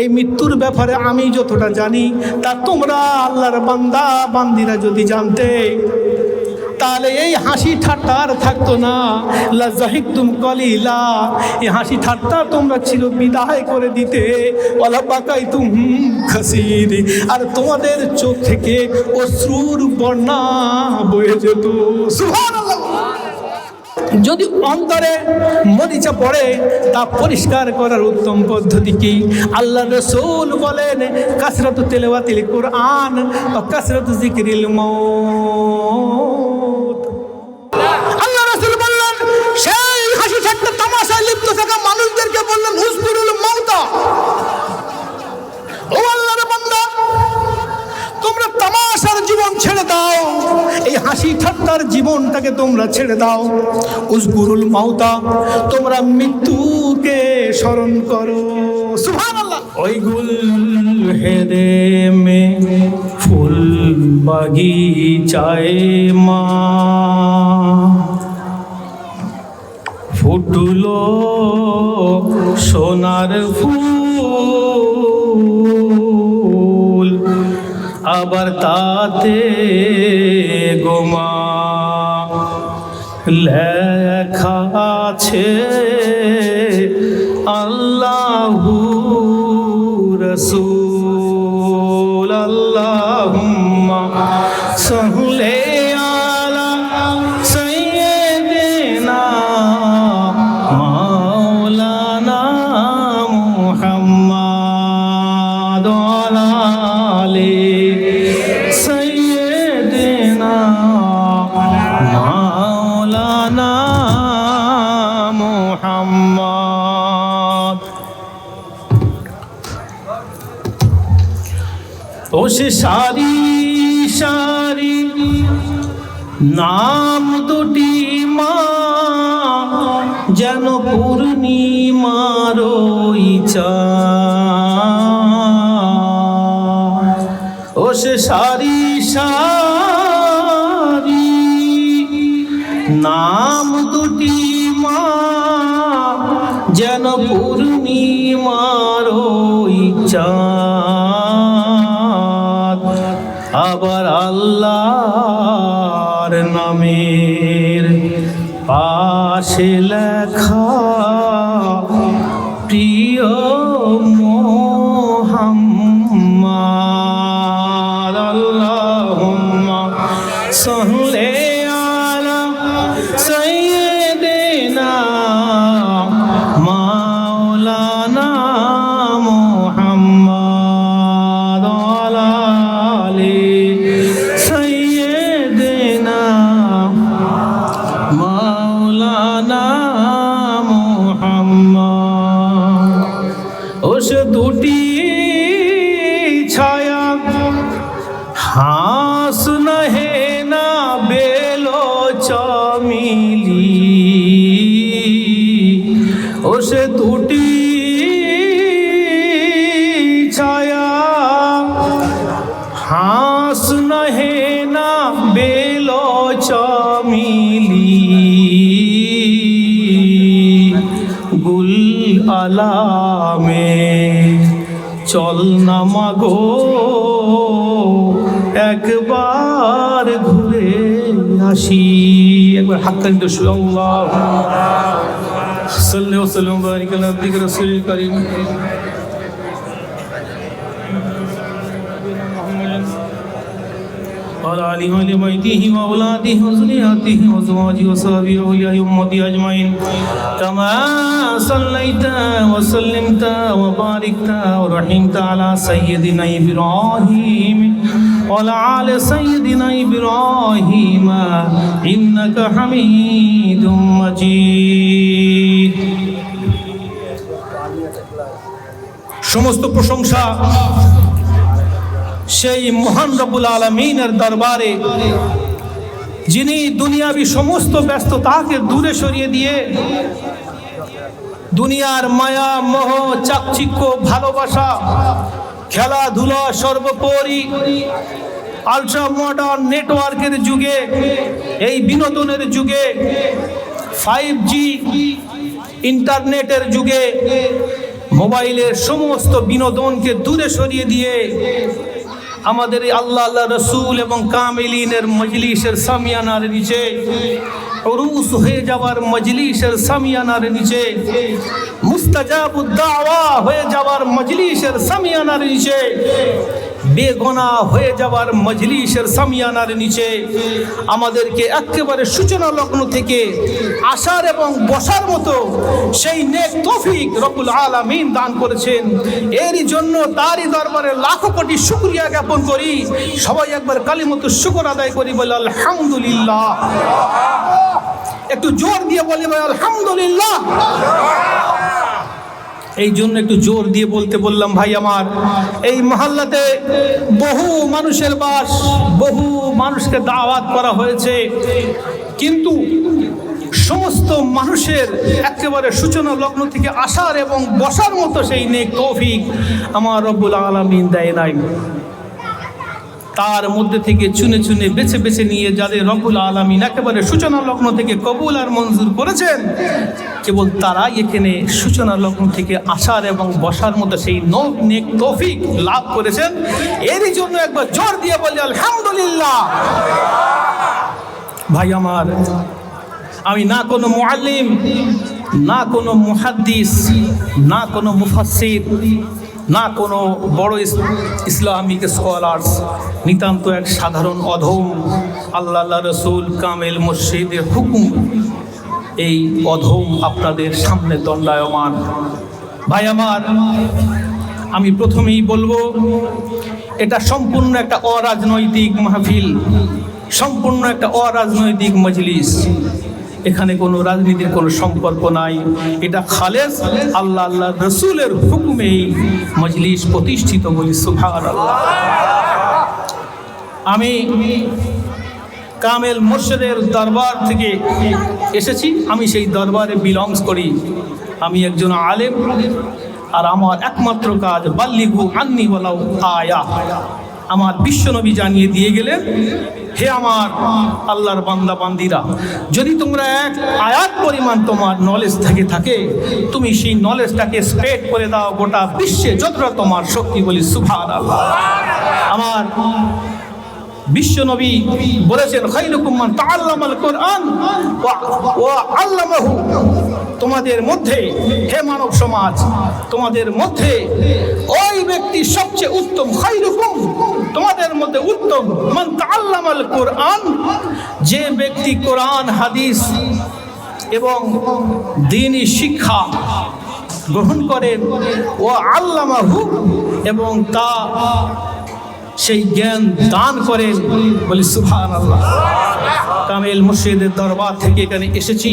এই মৃত্যুর ব্যাপারে আমি যতটা জানি তা তোমরা আল্লাহর বান্দা বান্দিরা যদি জানতে তাহলে এই হাসি ঠাট্টা আর থাকতো না। লা জাহিকতুম কলিলা, এই হাসি ঠাট্টা তোমরা ছিল বিদায় করে দিতে। ওয়ালা বাকাইতুম কাসীর, আর তোমাদের চোখ থেকে অশ্রুর বন্যা বয়ে যেত। সুবহানাল্লাহ। যদি অন্তরে মরিচা পড়ে তা পরিষ্কার করার উত্তম পদ্ধতি কি? আল্লাহ রাসূল বলেন কাসরাতু তিলাওয়াতিল কুরআন ওয়া কাসরাতু যিকরিল মাউত। আল্লাহ রাসূল বললেন সেই হাসি ঠাট্টা তামাশায় লিপ্ত থাকা মানুষদেরকে বললেন উযকুরুল মাউতা। ও আল্লাহর বান্দা, তোমরা তামাশার জীবন ছেড়ে দাও, এই হাসি ঠাট্টার জীবনটাকে তোমরা ছেড়ে দাও। উযকুরুল মাউতা, তোমরা মৃত্যুকে স্মরণ করো। সুবহানাল্লাহ। ওই গুল হেদে মে ফুল বাগিচায় মা ফুটলো সোনার ফুল, আবার তাতে গোমা লেখা আছে আল্লাহু রাসূল। আল্লাহুম্মা সাল্লি আলা সাইয়্যিদিনা মাওলানা মুহাম্মাদ ওয়া আলা আলি সাইয়্যিদিনা মাওলানা মুহাম্মাদ। ও সে সারি সারি নাম দুটি মা যেন পূর্ণিমার চাঁদ। ও সে সারি সারি নাম দুটি মা যেন পূর্ণিমার চাঁদ। আবার আল্লাহর নামের পাশে লেখা প্রিয় মুহাম্মদ। আল্লাহুম্মা সাল্লি আলা সাইয়্যিদিনা মাওলানা মুহাম্মদ ওয়া আলা আলি সাইয়্যিদিনা মাওলানা মুহাম্মদ। ও সে দুটি ছায়া হাস নহে না বেলো চমিলি। ও সে দুটি ছায়া হাস নহে না বেলো চমিলি। গুল আলামে চল না মাগো একবার ঘুরে আসি। একবার হাক্কান তো সাল্লাল্লাহু সাল্লাল্লাহু সাল্লাম বারিক আলা আবদিকা রাসূলিল কারীম وعلى آله وبيته وأولاده وذرياته وأزواجه وصحبه وأولياء أمته أجمعين كما صليت وسلمت وباركت ورحمت على سيدنا إبراهيم وعلى آل سيدنا إبراهيم إنك حميد مجيد। সমস্ত প্রশংসা সেই মহান রব্বুল আলামিনের দরবারে, যিনি দুনিয়াবি সমস্ত ব্যস্ততাকে দূরে সরিয়ে দিয়ে দুনিয়ার মায়া মোহ চাকচিক্য ভালোবাসা খেলাধুলা সর্বোপরি আলট্রা মডার্ন নেটওয়ার্কের যুগে, এই বিনোদনের যুগে, 5G ইন্টারনেটের যুগে মোবাইলের সমস্ত বিনোদনকে দূরে সরিয়ে দিয়ে আমাদের এই আল্লাহ রসুল এবং কামিলিনের মজলিসের সামিয়ানার নিচে, উরুস হয়ে যাওয়ার মজলিসের সামিয়ানার নিচে, মুস্তাজাবুদ দাওয়া হয়ে যাওয়ার মজলিসের সামিয়ানার নিচে, বেগুনাহ হয়ে যাওয়ার মজলিসের সামিয়ানার নিচে আমাদেরকে একেবারে সূচনা লগ্ন থেকে আসার এবং বসার মতো সেই নেক তৌফিক রব্বুল আলামিন দান করেছেন। এরই জন্য তারই দরবারে লাখো কোটি শুকরিয়া জ্ঞাপন করি। সবাই একবার কালিমাতুশ শুকর আদায় করি, বলে আলহামদুলিল্লাহ। একটু জোর দিয়ে বলি ভাই আলহামদুলিল্লাহ। এই জন্য একটু জোর দিয়ে বলতে বললাম ভাই আমার, এই মহল্লাতে বহু মানুষের বাস, বহু মানুষকে দাওয়াত করা হয়েছে, কিন্তু সমস্ত মানুষের একেবারে সূচনা লগ্ন থেকে আসার এবং বসার মতো সেই নেক তৌফিক আমার রব্বুল আলামিন দেয় নাই। তার মধ্যে থেকে চুনে চুনে বেছে বেছে নিয়ে যাদের রব্বুল আলামিন একেবারে সূচনা লগ্ন থেকে কবুল আর মঞ্জুর করেছেন, কেবল তারাই এখানে সূচনা লগ্ন থেকে আসার এবং বসার মতো সেই নেক তৌফিক লাভ করেছেন। এরই জন্য একবার জোর দিয়ে বলি আলহামদুলিল্লাহ। ভাই আমার, আমি না কোনো মুআল্লিম, না কোনো মুহাদ্দিস, না কোনো মুফাসসির, না কোনো বড় ইসলামিক স্কলার্স, নিতান্ত এক সাধারণ অধম আল্লাহ রসুল কামেল মুর্শিদের হুকুম এই অধম আপনাদের সামনে দণ্ডায়মান। ভাই আমার, আমি প্রথমেই বলবো, এটা সম্পূর্ণ একটা অরাজনৈতিক মাহফিল, সম্পূর্ণ একটা অরাজনৈতিক মজলিস। এখানে কোনো রাজনীতির কোনো সম্পর্ক নাই। এটা খালেস আল্লাহ রসুলের হুকুমে মজলিস প্রতিষ্ঠিত, বলি সুবহানাল্লাহ। আমি কামেল মুর্শিদের দরবার থেকে এসেছি, আমি সেই দরবারে বিলংস করি। আমি একজন আলেম, আর আমার একমাত্র কাজ বাল্লিগু আন্নি ওয়ালাউ আয়া। আমার বিশ্বনবী জানিয়ে দিয়ে গেলেন, হে আমার আল্লাহর বান্দা বান্দিরা, যদি তোমরা এক আয়াত পরিমাণ তোমার নলেজ থাকে তুমি সেই নলেজটাকে স্প্রেড করে দাও গোটা বিশ্বে যতটা তোমার শক্তি, বলি সুবহানাল্লাহ। আমার বিশ্বনবী বলেছেন, খায়রুকুম মান তাআল্লামাল কুরআন ওয়া আল্লামাহু। তোমাদের মধ্যে, হে মানব সমাজ, তোমাদের মধ্যে ওই ব্যক্তি সবচেয়ে উত্তম, খায়রুকুম, তোমাদের মধ্যে উত্তম, মান তাআল্লামাল কুরআন, যে ব্যক্তি কোরআন হাদিস এবং দ্বীনি শিক্ষা গ্রহণ করেন, ওয়া আল্লামাহু, এবং তা সেই জ্ঞান দান করেন, বলি সুবহানাল্লাহ। কামেল মুর্শিদের দরবার থেকে এখানে এসেছি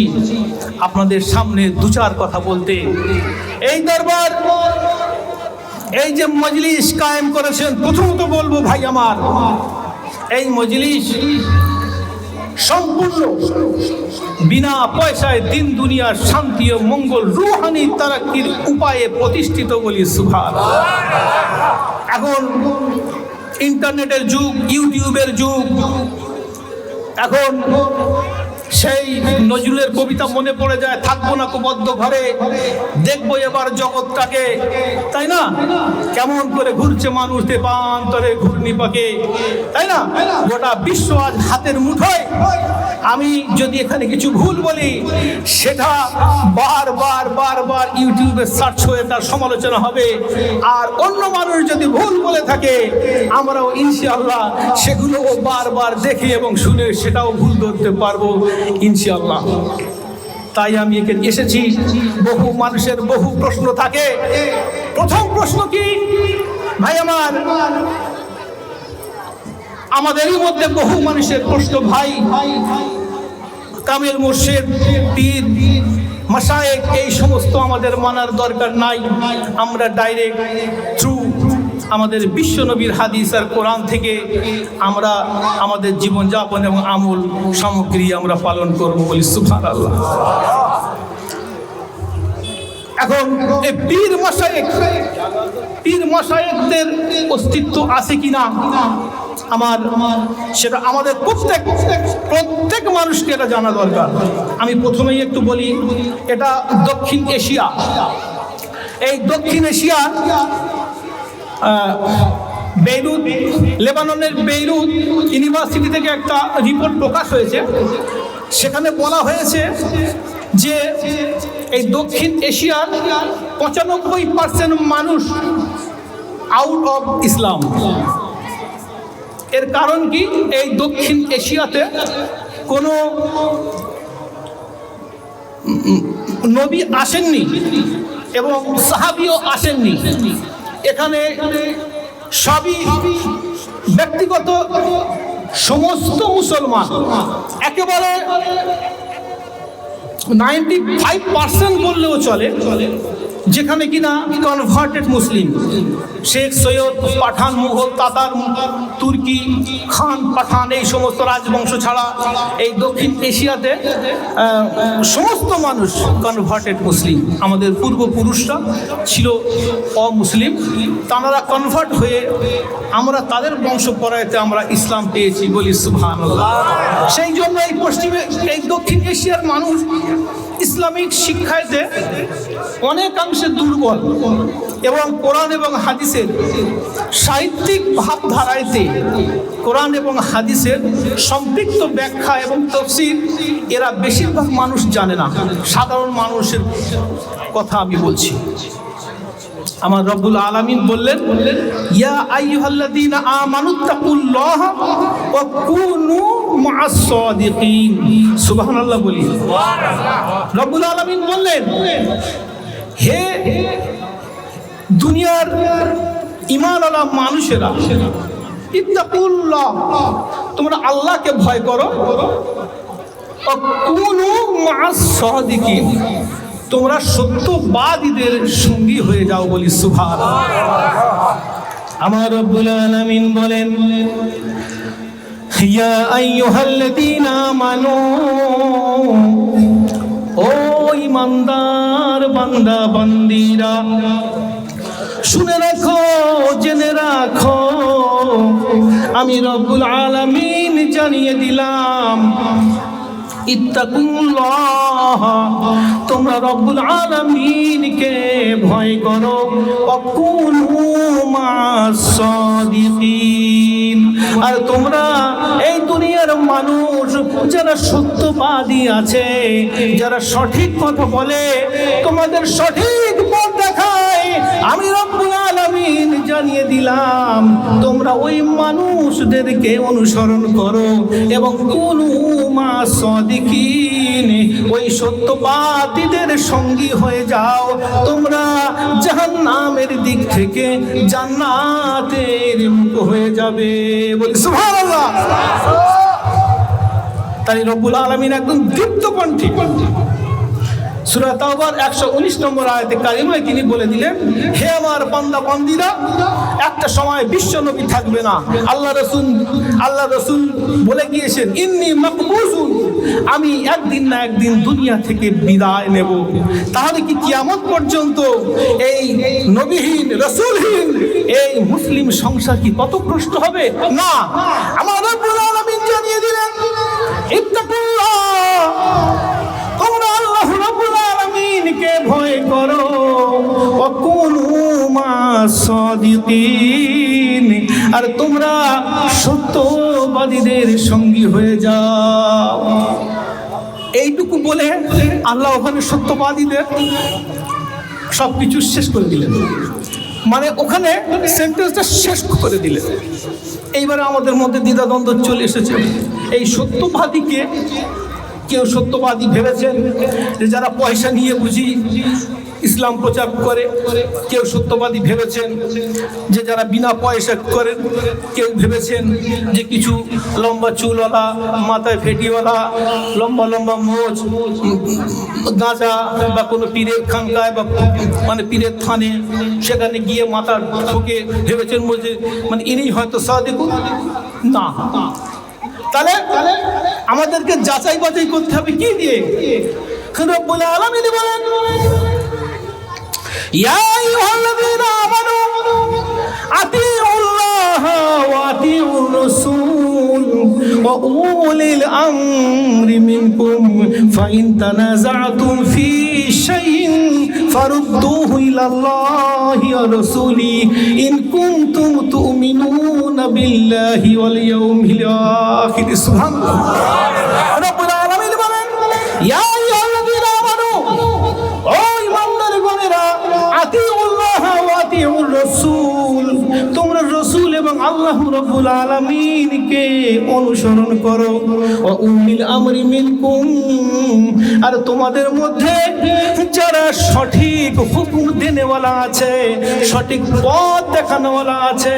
আপনাদের সামনে দু চার কথা বলতে। এই দরবার, এই যে মজলিস কায়েম করেছেন, প্রথমত বলবো ভাই আমার, এই মজলিস সম্পূর্ণ বিনা পয়সায় দিন দুনিয়ার শান্তি ও মঙ্গল, রুহানি তারাক্কির উপায়ে প্রতিষ্ঠিত, বলি সুবহানাল্লাহ। এখন ইন্টারনেটের যুগ, ইউটিউবের যুগ, এখন সেই নজরুলের কবিতা মনে পড়ে যায়, থাকবো না কুবদ্ধ ঘরে, দেখবো এবার জগৎটাকে, তাই না? কেমন করে ঘুরছে মানুষ দেবান্তরে ঘূর্ণি পাকে, তাই না? গোটা বিশ্ব আজ হাতের মুঠোয়। আমি যদি এখানে কিছু ভুল বলি, সেটা বারবার ইউটিউবে সার্চ হয়ে তার সমালোচনা হবে। আর অন্য মানুষ যদি ভুল বলে থাকে, আমরাও ইনশাআল্লাহ সেগুলো বারবার দেখে এবং শুনে সেটাও ভুল ধরতে পারবো ইনশাআল্লাহ। তাই আমি এখানে এসেছি। বহু মানুষের বহু প্রশ্ন থাকে। প্রথম প্রশ্ন কি ভাই আমার, আমাদেরই মধ্যে বহু মানুষের প্রশ্ন, ভাই কামেল মুর্শিদ, পীর, মাশায়েখ এই সমস্ত আমাদের মানার দরকার নাই। আমরা ডাইরেক্ট থ্রু আমাদের বিশ্বনবীর হাদিস আর কোরআন থেকে আমরা আমাদের জীবনযাপন এবং আমল সামগ্রী আমরা পালন করব, বলি সুবহানাল্লাহ। এখন এই পীর মাশায়েখদের অস্তিত্ব আছে কিনা আমার, সেটা আমাদের প্রত্যেক মানুষকে এটা জানা দরকার। আমি প্রথমেই একটু বলি, এটা দক্ষিণ এশিয়া, এই দক্ষিণ এশিয়ার বেইরুত, লেবাননের বেইরুত ইউনিভার্সিটি থেকে একটা রিপোর্ট প্রকাশ হয়েছে। সেখানে বলা হয়েছে যে এই দক্ষিণ এশিয়ার 95% মানুষ আউট অফ ইসলাম। এর কারণ কি? এই দক্ষিণ এশিয়াতে কোনো নবী আসেননি এবং সাহাবীও আসেননি। এখানে সবই ব্যক্তিগত সমস্ত মুসলমান, একেবারে 95% বললেও চলে, যেখানে কিনা কনভার্টেড মুসলিম। শেখ, সৈয়দ, পাঠান, মুঘল, তাতার, তুর্কি, খান, পাঠান এই সমস্ত রাজবংশ ছাড়া এই দক্ষিণ এশিয়াতে সমস্ত মানুষ কনভার্টেড মুসলিম। আমাদের পূর্বপুরুষরা ছিল অমুসলিম, তারা কনভার্ট হয়ে আমরা তাদের বংশ পরায়তে আমরা ইসলাম পেয়েছি, বলি সুবহানাল্লাহ। সেই জন্য এই পশ্চিমে এই দক্ষিণ এশিয়ার মানুষ ইসলামিক শিক্ষাতে অনেকাংশে দুর্বল এবং কোরআন এবং হাদিসের সাহিত্যিক ভাবধারায়তে কোরআন এবং হাদিসের সম্পৃক্ত ব্যাখ্যা এবং তাফসীর এরা বেশিরভাগ মানুষ জানে না। সাধারণ মানুষের কথা আমি বলছি। আমার রব্বুল আলামিন বললেন, ইয়া আইয়ুহাল্লাযীনা আমানুত্তাকুল্লাহা ওয়া কুনু মা'আস সাদিকিন। সুবহানাল্লাহ বলি। রব্বুল আলামিন বললেন, হে দুনিয়ার ঈমানওয়ালা মানুষেরা, ইত্তাকুল্লাহ, তোমরা আল্লাহকে ভয় করো, ওয়া কুনু মা'আস সাদিকিন, তোমরা সত্যবাদীদের সঙ্গী হয়ে যাও, বলি সুবহানাল্লাহ। আমার রব্বুল আলামিন বলেন, ইয়া আইয়ুহাল্লাযীনা আমানু, ও ঈমানদার বান্দা বান্দীরা, শুনে রাখো, জেনে রাখো, আমি রব্বুল আলামিন জানিয়ে দিলাম, ইত্তাকুল্লাহ, তোমরা রব্বুল আলামিনকে ভয় করো, ওয়াকুনু মা'আস সাদিকিন, আর তোমরা এই দুনিয়ার মানুষ যারা সত্যবাদী আছে, যারা সঠিক কথা বলে, তোমাদের সঠিক পথ দেখায়, আমি রব্বুল আলামিন জানিয়ে দিলাম, তোমরা ওই মানুষদেরকে অনুসরণ করো এবং কুনু মা'আস সাদিকিন, ওই সত্যবাদীদের সঙ্গী হয়ে যাও, তোমরা জাহান্নামের দিক থেকে জান্নাতের মুখ হয়ে যাবে, বলি সুবহানাল্লাহ। তাই রব্বুল আলামিন একদম দীপ্ত কণ্ঠে সূরা তাওবার 119 নম্বর আয়াতে কারিমায় তিনি বলে দিলেন, হে আমার বান্দা বান্দীরা, একটা সময় বিশ্ব নবী থাকবে না। আল্লাহ রাসূল বলে গিয়েছেন, ইন্নী মাকবুজুন, আমি একদিন না একদিন দুনিয়া থেকে বিদায় নেব। তাহলে কি কিয়ামত পর্যন্ত এই নবীহীন রাসূলহীন এই মুসলিম সংসার কি পথভ্রষ্ট হবে? না, আমার রব্বুল আলামিন জানিয়ে দিলেন, ইত্তাকুল্লাহ, তোমরা আল্লাহ রাব্বুল আলামিনকে ভয় করো, ওয়া কুনু মা'আস সাদিকিন, আর তোমরা সত্যবাদীদের সঙ্গী হয়ে যাও। এইটুকু বলে আল্লাহ ওখানে সত্যবাদীদের সবকিছু শেষ করে দিলেন, মানে ওখানে সেন্টেন্সটা শেষ করে দিলেন। এইবারে আমাদের মধ্যে দ্বিধাদ্বন্দ্ব চলে এসেছে। এই সত্যবাদীকে কেউ সত্যবাদী ভেবেছেন যে যারা পয়সা নিয়ে বুঝি ইসলাম প্রচার করে, কেউ সত্যবাদী ভেবেছেন যে যারা বিনা পয়সা করেন, কেউ ভেবেছেন যে কিছু লম্বা চুলওয়ালা, মাথায় ফেটিওয়ালা, লম্বা লম্বা মোজ, গাঁজা বা কোনো পীরের খানকায় বা মানে পীরের থানে সেখানে গিয়ে মাথা ঠুকে ভেবেছেন যে মানে ইনি হয়তো সাদিকুন। না, তাহলে আমাদেরকে যাচাই বাছাই করতে হবে কি দিয়ে? রব্বুল আলামিন বলেন, ইয়া আইয়ুহাল্লাযীনা আমানু আতিউল্লাহ ওয়া আতিউর রাসূল ওয়া উলিল আমরি মিনকুম ফাইন তানাযাতুম ফি শাইইন ফারুদ্দুহু ইলাল্লাহি ওয়া রাসূলি ইন কুনতুম তুমিনুনা বিল্লাহি ওয়াল ইয়াউমিল আখির। সুবহানাল্লাহ। রব্বুল আলামিন বলেন, ইয়া আইয়ুহাল্লাযীনা আমানু, ও ঈমানদারগণেরা, আতিউল্লাহ ওয়া আতিউর রাসূল, তোমরা রাসূল এবং আল্লাহ রাব্বুল আলামিনকে অনুসরণ করো। ওয়া উলিল আমরি মিনকুম, আর তোমাদের মধ্যে যারা সঠিক হুকুম দেনেওয়ালা আছে, সঠিক পথ দেখানোওয়ালা আছে,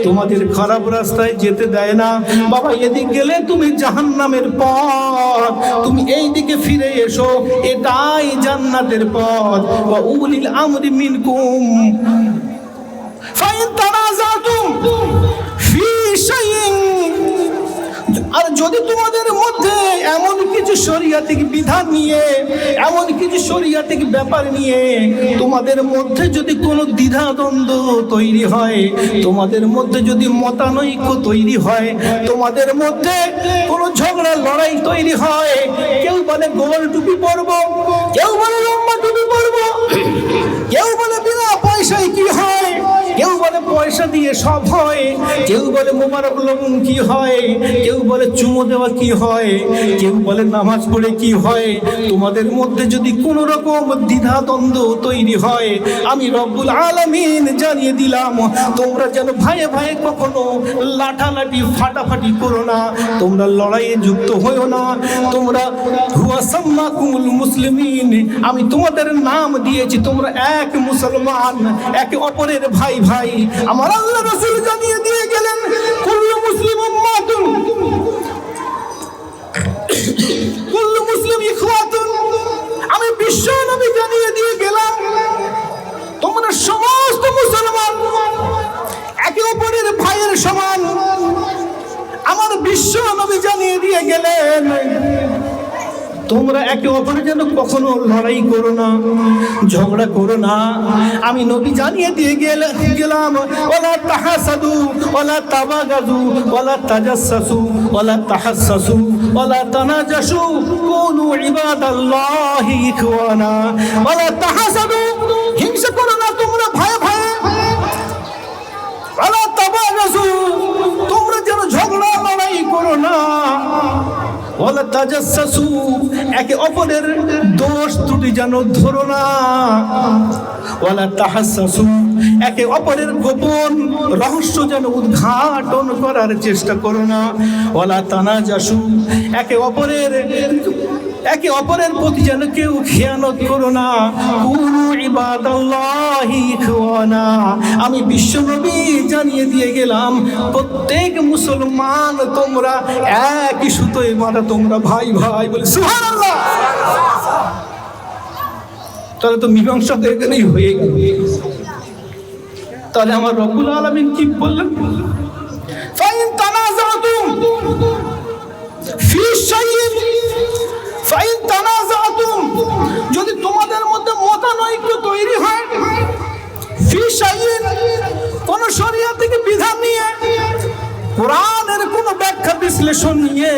তোমাদের খারাপ রাস্তায় যেতে দেয় না। বাবা এদিক গেলে তুমি জাহান্নামের পথ, তুমি এই দিকে ফিরে এসো, এটাই জান্নাতের পথ। ওয়া উলিল আমরি মিনকুম ফাইন তানাযাতুম ফি শাইইন, আর যদি তোমাদের মধ্যে এমন কিছু শরীয়তিক বিধান নিয়ে, এমন কিছু শরীয়তিক ব্যাপার নিয়ে তোমাদের মধ্যে যদি কোনো দ্বিধাদ্বন্দ্ব তৈরি হয়, তোমাদের মধ্যে যদি মতানৈক্য তৈরি হয়, তোমাদের মধ্যে কোনো ঝগড়া লড়াই তৈরি হয়, কেউ বলে গোল টুপি পরবো, কেউ বলে লম্বা টুপি পরবো, কেউ বলে বিনা পয়সায় কি হয়, কেউ বলে পয়সা দিয়ে সব হয়, কেউ বলে মোবারক লবণ কি হয়, কেউ বলে চুমো দেওয়া কি হয়, কেউ বলে নামাজ পড়ে কি হয়। তোমাদের মধ্যে যদি কোনো রকম দ্বিধাদ্বন্দ্ব তৈরি হয়, আমি রব্বুল আলামিন জানিয়ে দিলাম, তোমরা যেন ভাইয়ে ভাইয়ে কখনো লাঠালাঠি ফাটাফাটি করো না, তোমরা লড়াইয়ে যুক্ত হইও না। তোমরা হুয়া সাম্মাকুমুল মুসলিমিন, আমি তোমাদের নাম দিয়েছি, তোমরা এক মুসলমান, একে অপরের ভাই ভাই। আমার আল্লাহ রাসূল জানিয়ে দিয়ে গেলেন, কুল্লু মুসলিম উম্মাতুন, কুল্লু মুসলিম ইখওয়াতুন। আমি বিশ্ব নবী জানিয়ে দিয়ে গেলাম, তোমরা সমস্ত মুসলমান একে অপরের ভাইয়ের সমান। আমার বিশ্ব নবী জানিয়ে দিয়ে গেলেন, তোমরা একে অপরের জন্য কখনো লড়াই করো না, ঝগড়া করো না। আমি নবী জানিয়ে দিয়ে গেলাম, ওয়ালা তাহাসাদু ওয়ালা তাবাগাজু ওয়ালা তাজাসসু ওয়ালা তাহাসসু ওয়ালা তানাজাসু কুনু ইবাদাল্লাহি ইখওয়ানা। ওয়ালা তাহাসাদু, হিংসা করো না তোমরা ভাই ভাই। ওয়ালা তাবাগাজু, তোমরা যেন ঝগড়া লড়াই করো না। ওয়ালা তাজাসসু, একে অপরের দোষ ত্রুটি যেন ধরো না। ওয়ালা তাহাসসু, একে অপরের গোপন রহস্য যেন উদ্ঘাটন করার চেষ্টা করো না। ওয়ালা তানাজাসু, একে অপরের প্রতি যেন কেউ খেয়ানত করো না। কুনু ইবাদাল্লাহি ইখওয়ানা, আমি বিশ্বনবী জানিয়ে দিয়ে গেলাম, প্রত্যেক মুসলমান তোমরা একই সুতোয় বাঁধা, তোমরা ভাই ভাই। বলে সুবহানাল্লাহ। তাহলে তো মীমাংসা তো এখানেই হয়ে গেল। তাহলে আমার রব্বুল আলামিন কি বললেন, ফাইন তানাযাতুম ফি শাইইন, ফাইন তানাযাতুম, যদি তোমাদের মধ্যে মতানৈক্য তৈরি হয়, ফি শাইইন, কোন শরীয়তিক বিধান নিয়ে, কোরআনের কোন ব্যাখ্যা বিশ্লেষণ নিয়ে,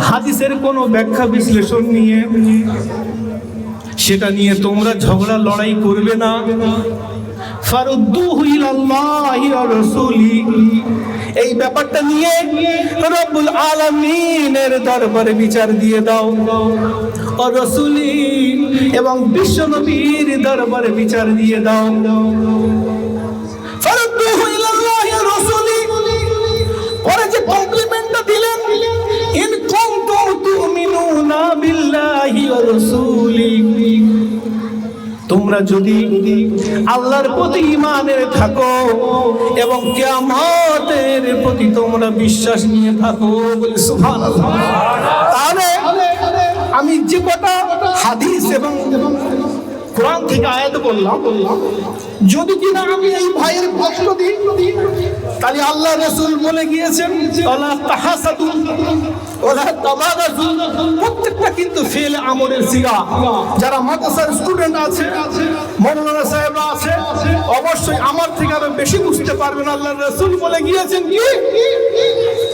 হাদিসের কোন ব্যাখ্যা বিশ্লেষণ নিয়ে, সেটা নিয়ে তোমরা ঝগড়া লড়াই করবে না। ফারুদ্দুহু ইলাল্লাহি ওয়া রাসূলি, এই ব্যাপারটা নিয়ে রব্বুল আলামিনের দরবারে বিচার দিয়ে দাও। ও রাসূলি, এবং বিশ্ব নবীর দরবারে বিচার দিয়ে দাও। ফারুদ্দুহু ইলাল্লাহি ওয়া রাসূলি, পরে যে কমপ্লিমেন্টটা দিলেন, ইন কুনতুম তুমিনুনা বিল্লাহি ওয়া রাসূলি, তোমরা যদি আল্লাহর প্রতি ঈমানের থাকো এবং কিয়ামতের প্রতি তোমরা বিশ্বাস নিয়ে থাকো। বলে সুবহানাল্লাহ। তাহলে আমি যে কথা হাদিস এবং কোরআন থেকে আয়াত বললাম, যদি কিনা আমি এই ভাইয়ের কষ্ট দিই, তাহলে আল্লাহ রাসূল বলে গিয়েছেন, ওয়ালা তাহাসাদু ওয়ালা তাবাগাজু, প্রত্যেকটা কিন্তু ফেল আমলের সিগা। যারা মাদ্রাসার স্টুডেন্ট আছে, মাওলানা সাহেবরা আছে, অবশ্যই আমার থেকে আরো বেশি বুঝতে পারবেন। আল্লাহ রাসূল বলে গিয়েছেন কি,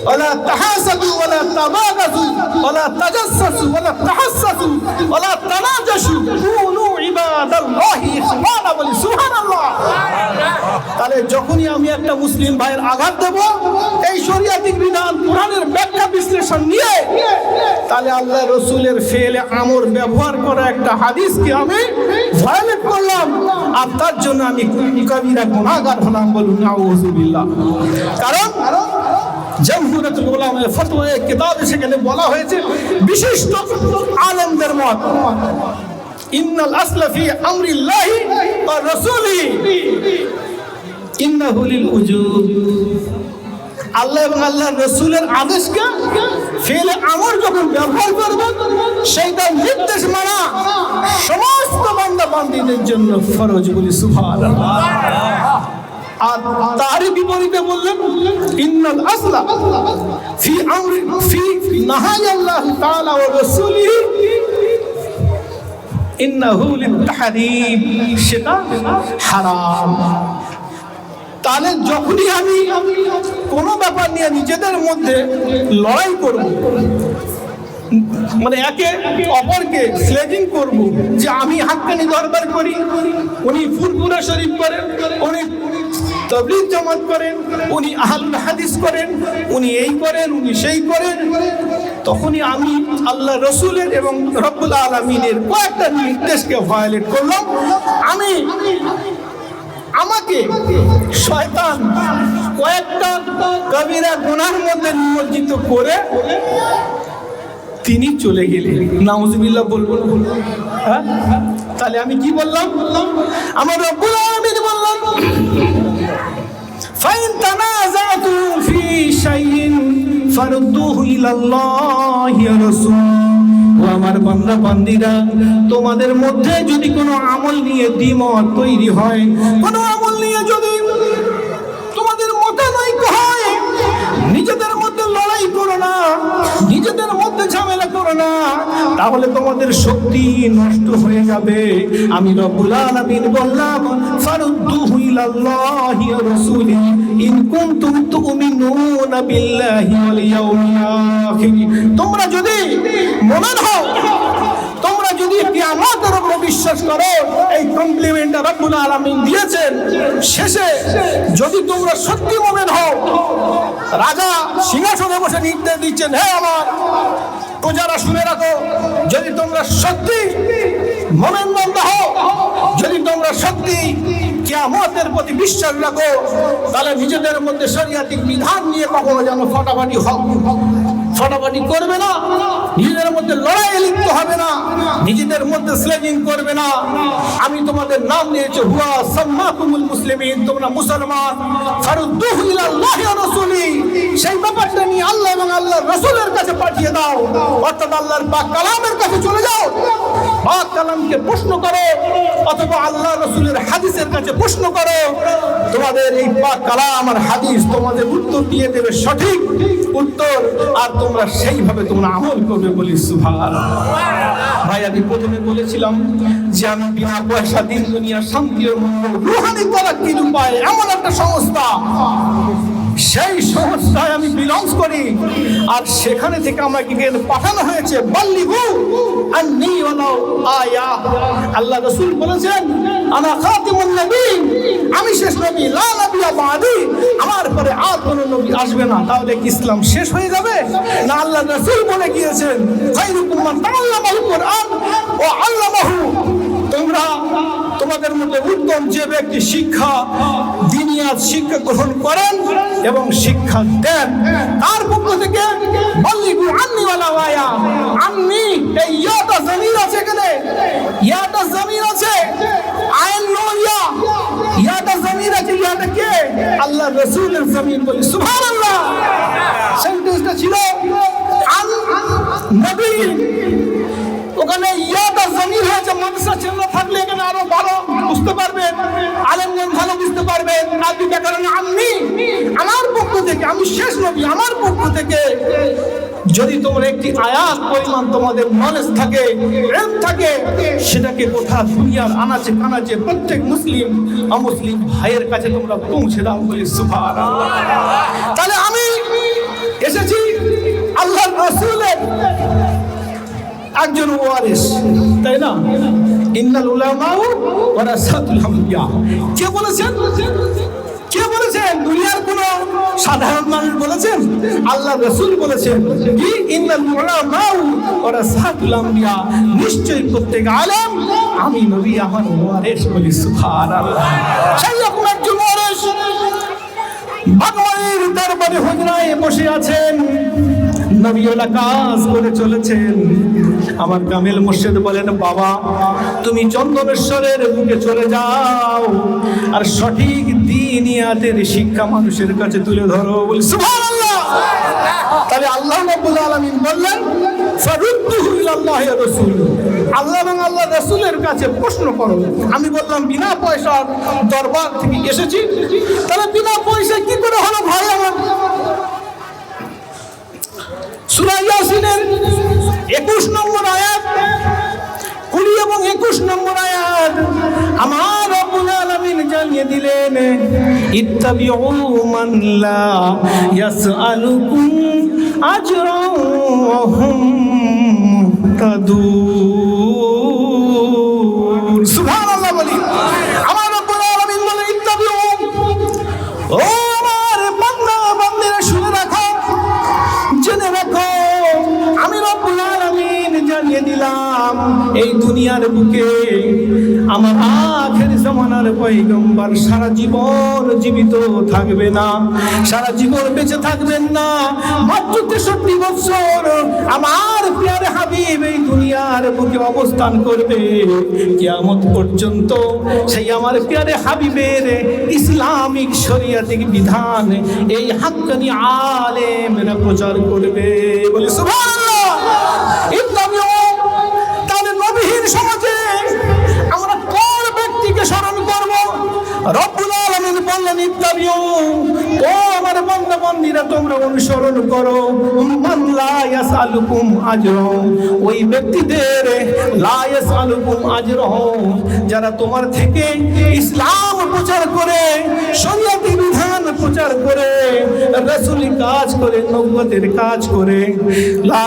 ওয়ালা তাহাসাদু ওয়ালা তাবাগাজু ওয়ালা তাজাসসু ওয়ালা তাহাসসু ওয়ালা তানাজাসু কুনু ইবাদাল্লাহি ইখওয়ানা, বলি সুবহানাল্লাহ। তাহলে যখনই আমি একটা মুসলিম ভাইয়ের আঘাত দেব এই শরীয়তিক বিধান কোরআনের ব্যাখ্যা বিশ্লেষণ নিয়ে, তাহলে আল্লাহ রসুলের ফেলে আমর ব্যবহার করা একটা হাদিসকে আমি ভায়োলেট করলাম, আর তার জন্য আমি কবিরা গুনাহগার হলাম। বলুন নাউযুবিল্লাহ। কারণ জামহুরাতুল উলামায়ে ফতোয়ায়ে কিতাবে সেখানে বলা হয়েছে বিশিষ্ট আলেমদের মত, ইন্নাল আসলা ফি আমরিল্লাহি ওয়া রাসূলিহি ইন্নাহু লিল উজুব। আল্লাহ এবং আল্লাহর রাসূলের আদেশকে ফেলে আমর যখন ব্যবহার করবে সেইটা নির্দেশ মানা সমস্ত বান্দা বান্দীদের জন্য ফরজ। বলি সুবহানাল্লাহ। আর তারই বিপরীতে বললেন ইন্নাল আসলা ফি আমরি ফি নাহায়াল্লাহি তাআলা ওয়া রাসূলিহি ইন্নাহু লিত-তাহরীম, সেটা হারাম। তাহলে যখনই আমি কোনো ব্যাপার নিয়ে নিজেদের মধ্যে লড়াই করব, মানে একে অপরকে স্লেজিং করব, যে আমি হাক্কানি দরবার করি, উনি ফুরফুরা শরীফ করেন, উনি তাবলীগ জামাত করেন, উনি আহলুল হাদিস করেন, উনি এই করেন, উনি সেই করেন, তখনই আমি আল্লাহ রসুলের এবং রব্বুল আলামিনের কয়েকটা নির্দেশকে ভায়োলেট করলাম। আমাকে শয়তান কয়েকটা কবিরা গুনাহের মধ্যে নিমজ্জিত করে তিনি চলে গেলেন। নাউযুবিল্লাহ বলবো না? হ্যাঁ, তাহলে আমি কি বললাম? আমার রব্বুল আলামিন বললেন ফাইন তানাযাতু ফি শাইইন ফারুদ্দুহু ইলাল্লাহি ওয়া রাসূল। ও আমার বান্দা বান্দীরা, তোমাদের মধ্যে যদি কোনো আমল নিয়ে দ্বিমত তৈরি হয়, কোনো আমল নিয়ে যদি তোমাদের মতানৈক্য হয়, নিজেদের মধ্যে লড়াই করো না, নিজেদের মধ্যে ঝামেলা করো না, তাহলে তোমাদের শক্তি নষ্ট হয়ে যাবে। আমি রব্বুল আলামিন বললাম ফারুদ্দুহু ইলাল্লাহি ওয়া রাসূলিহি ইন কুনতুম তুমিনুনা বিল্লাহি ওয়াল ইয়াউমিল আখির। তোমরা যদি মুমিন হও, তোমরা যদি কিয়ামতের উপর বিশ্বাস করো, এই কমপ্লিমেন্ট রব্বুল আলামিন দিয়েছেন। শেষে যদি তোমরা সত্যি মুমিন হও, রাজা সিংহাসনে বসে নির্দেশ দিচ্ছেন, হে আমার প্রজারা শুনে রাখো, যদি তোমরা সত্যি মুমিন বান্দা হও, যদি তোমরা সত্যি কিয়ামতের প্রতি বিশ্বাস রাখো, তাহলে নিজেদের মধ্যে শরীয়তিক বিধান নিয়ে কখনো যেন ফাটাফাটি করবে না, নিজেদের মধ্যে লড়াইয়ে লিপ্ত হবে না, নিজেদের মধ্যে স্লেজিং করবে না। আমি তোমাদের নাম দিয়েছি হুয়া সাম্মাকুমুল মুসলিমিন, তোমরা মুসলমান। ফারুদ্দুহু ইলাল্লাহি ওয়া রাসূলিহি, সেই ব্যাপারটা নিয়ে আল্লাহ এবং আল্লাহর রাসূলের কাছে পাঠিয়ে দাও, অর্থাৎ আল্লাহর পাক কালামের কাছে চলে যাও, পাক কালামকে প্রশ্ন করো, অথবা আল্লাহ রাসূলের হাদিসের কাছে প্রশ্ন করো। তোমাদের এই পাক কালাম আর হাদিস তোমাদের উত্তর দিয়ে দেবে সঠিক উত্তর, আর তোমরা সেইভাবে তোমরা আমল করবে। বলি সুবহানাল্লাহ। ভাই, আমি প্রথমে বলেছিলাম যে আমি বিনা পয়সা দিন দুনিয়ার শান্তি ও রুহানি তারাক্কির উপায় এমন একটা সংস্থা, সেই সংস্থায় আমি বিলংস করি, আর সেখানে থেকে আমাকে পাঠানো হয়েছে বাল্লিগু আন্নী ওয়ালাউ আয়া। আল্লাহ রাসূল বলেছেন আনা খাতিমুন নবীন, আমি শেষ নবী, লা নবিয়্যা বাদি, আমার পরে আর কোন নবী আসবে না। তাহলে কি ইসলাম শেষ হয়ে যাবে? না, আল্লাহ রাসূল বলে গিয়েছেন খায়রুকুম মান তাআল্লামাল কুরআন ওয়া আল্লামাহু, তোমরা তোমাদের মধ্যে উত্তম যে ব্যক্তি শিক্ষা দিনিয়াত শিক্ষা গ্রহণ করেন এবং শিক্ষা দেন, তার পক্ষ থেকে বাল্লিগু আন্নী ওয়ালাউ আয়া। আন্নী, এই ইয়াটা জমির আছে, এখানে ইয়াটা জমির আছে, আইন নো ইয়া, ইয়াটা জমির আছে, ইয়াটা কে? আল্লাহ রাসূলের জমির। বলি সুবহানাল্লাহ। সেন্টেন্সটা ছিল আন নবী, ওখানে ইয়াটা জমির হয়েছে। মাদ্রাসা চিহ্ন থাকলে এখানে আরো ভালো বুঝতে পারবেন, আলেমগণ ভালো বুঝতে পারবেন। আরবি ব্যাকরণে আন্নী, আমার পক্ষ থেকে, আমি শেষ নবী, আমার পক্ষ থেকে যদি তোমার একটি আয়াত পরিমাণ তোমাদের নলেজ থাকে, ইলম থাকে, সেটাকে গোটা দুনিয়ার আনাচে কানাচে প্রত্যেক মুসলিম অমুসলিম ভাইয়ের কাছে তোমরা পৌঁছে দাও। বলি সুবহানাল্লাহ। তাহলে আমি এসেছি আল্লাহর রাসূলের একজন ওয়ারিস, তাই না? ইন্নাল উলামাউ ওয়ারাসাতুল আমবিয়া। কে বলেছেন? কে বলেছেন? দুনিয়ার কোন সাধারণ মানুষ বলেছেন? আল্লাহ রাসূল বলেছেন কি ইন্নাল উলামাউ ওয়ারাসাতুল আমবিয়া, নিশ্চয়ই প্রত্যেক আলেম আমি নবী আমার ওয়ারিস। বলি সুবহানাল্লাহ। সেই রকম একজন ওয়ারিস বাগমারির দরবারে হুজরায় বসে আছেন, নবীওয়ালা কাজ করে চলেছেন। আমার কামেল মুর্শিদ বলেন, বাবা তুমি চন্দনেশ্বরের বুকে চলে যাও আর সঠিক দ্বীনিয়াতের শিক্ষা মানুষের কাছে তুলে ধরো। বলি সুবহানাল্লাহ। তাহলে আল্লাহ রাব্বুল আলামিন বললেন ফারুদ্দুহু ইলাল্লাহি ওয়া রাসূল, আল্লাহ এবং আল্লাহ রাসূলের কাছে প্রশ্ন করো। আমি বললাম বিনা পয়সার দরবার থেকে এসেছি, তাহলে বিনা পয়সায় কি করে হলো ভাই আমার? সূরা ইয়াসিনের 21 নম্বর আয়াত, 20 এবং 21 নম্বর আয়াত আমার রব্বুল আলামিন জানিয়ে দিলেন ইত্তাবিউ মান লা ইয়াসআলুকুম আজরান ওয়া হুম মুহতাদুন। সুবহানাল্লাহ। বলি আমার রব্বুল আলামিন বলেন ইত্তাবিউ, ও আমার বান্দা বান্দিরা শুনে রাখো, জেনে রাখো, আমি রব্বুল আলামিন জানিয়ে দিলাম এই দুনিয়ার বুকে আমার আখের জামানার পয়গম্বর সারা জীবন জীবিত থাকবে না, সারা জীবন বেঁচে থাকবেন না। মাত্র 63 বছর আমার প্রিয় হাবিব এই দুনিয়ার বুকে অবস্থান করবে কিয়ামত পর্যন্ত। সেই আমার প্রিয় হাবিবের ইসলামিক শরিয়াতিক বিধান এই হাক্কানি আলেমরা প্রচার করবে। বলি সুবহানাল্লাহ। ইত্তাবিউ, তাহলে নবীহীন সমাজে আমরা কোন ব্যক্তিকে স্মরণ করব? রব্বুল আলামিন বললেন ইত্তাবিউ, ও আমার বান্দা বান্দীরা তোমরা অনুসরণ করো মান লা ইয়াসআলুকুম আজরান, ওই ব্যক্তিদের লা ইয়াসআলুকুম আজরান যারা তোমার থেকে ইসলাম প্রচার করে, শরীয়তি বিধান প্রচার করে, রাসূলি কাজ করে, নবুয়তের কাজ করে। লা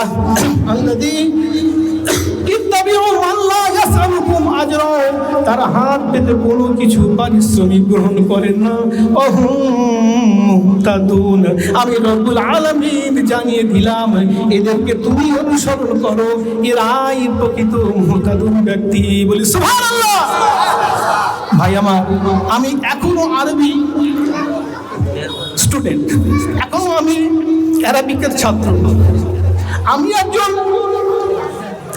আল্লাযী ইত্তাবিউ মান লা ইয়াসআলুকুম আজরান, তারা হাত পেতে কোনো কিছু পারিশ্রমিক গ্রহণ করেন না। মুহতাদুন, আমি রব্বুল আলামিন জানিয়ে দিলাম এদেরকে তুমি অনুসরণ করো, এরাই প্রকৃত মুহতাদুন ব্যক্তি। বলি সুবহানাল্লাহ। ভাই আমার, আমি এখনো আরবি স্টুডেন্ট, এখনো আমি আরবিকের ছাত্র। আমি একজন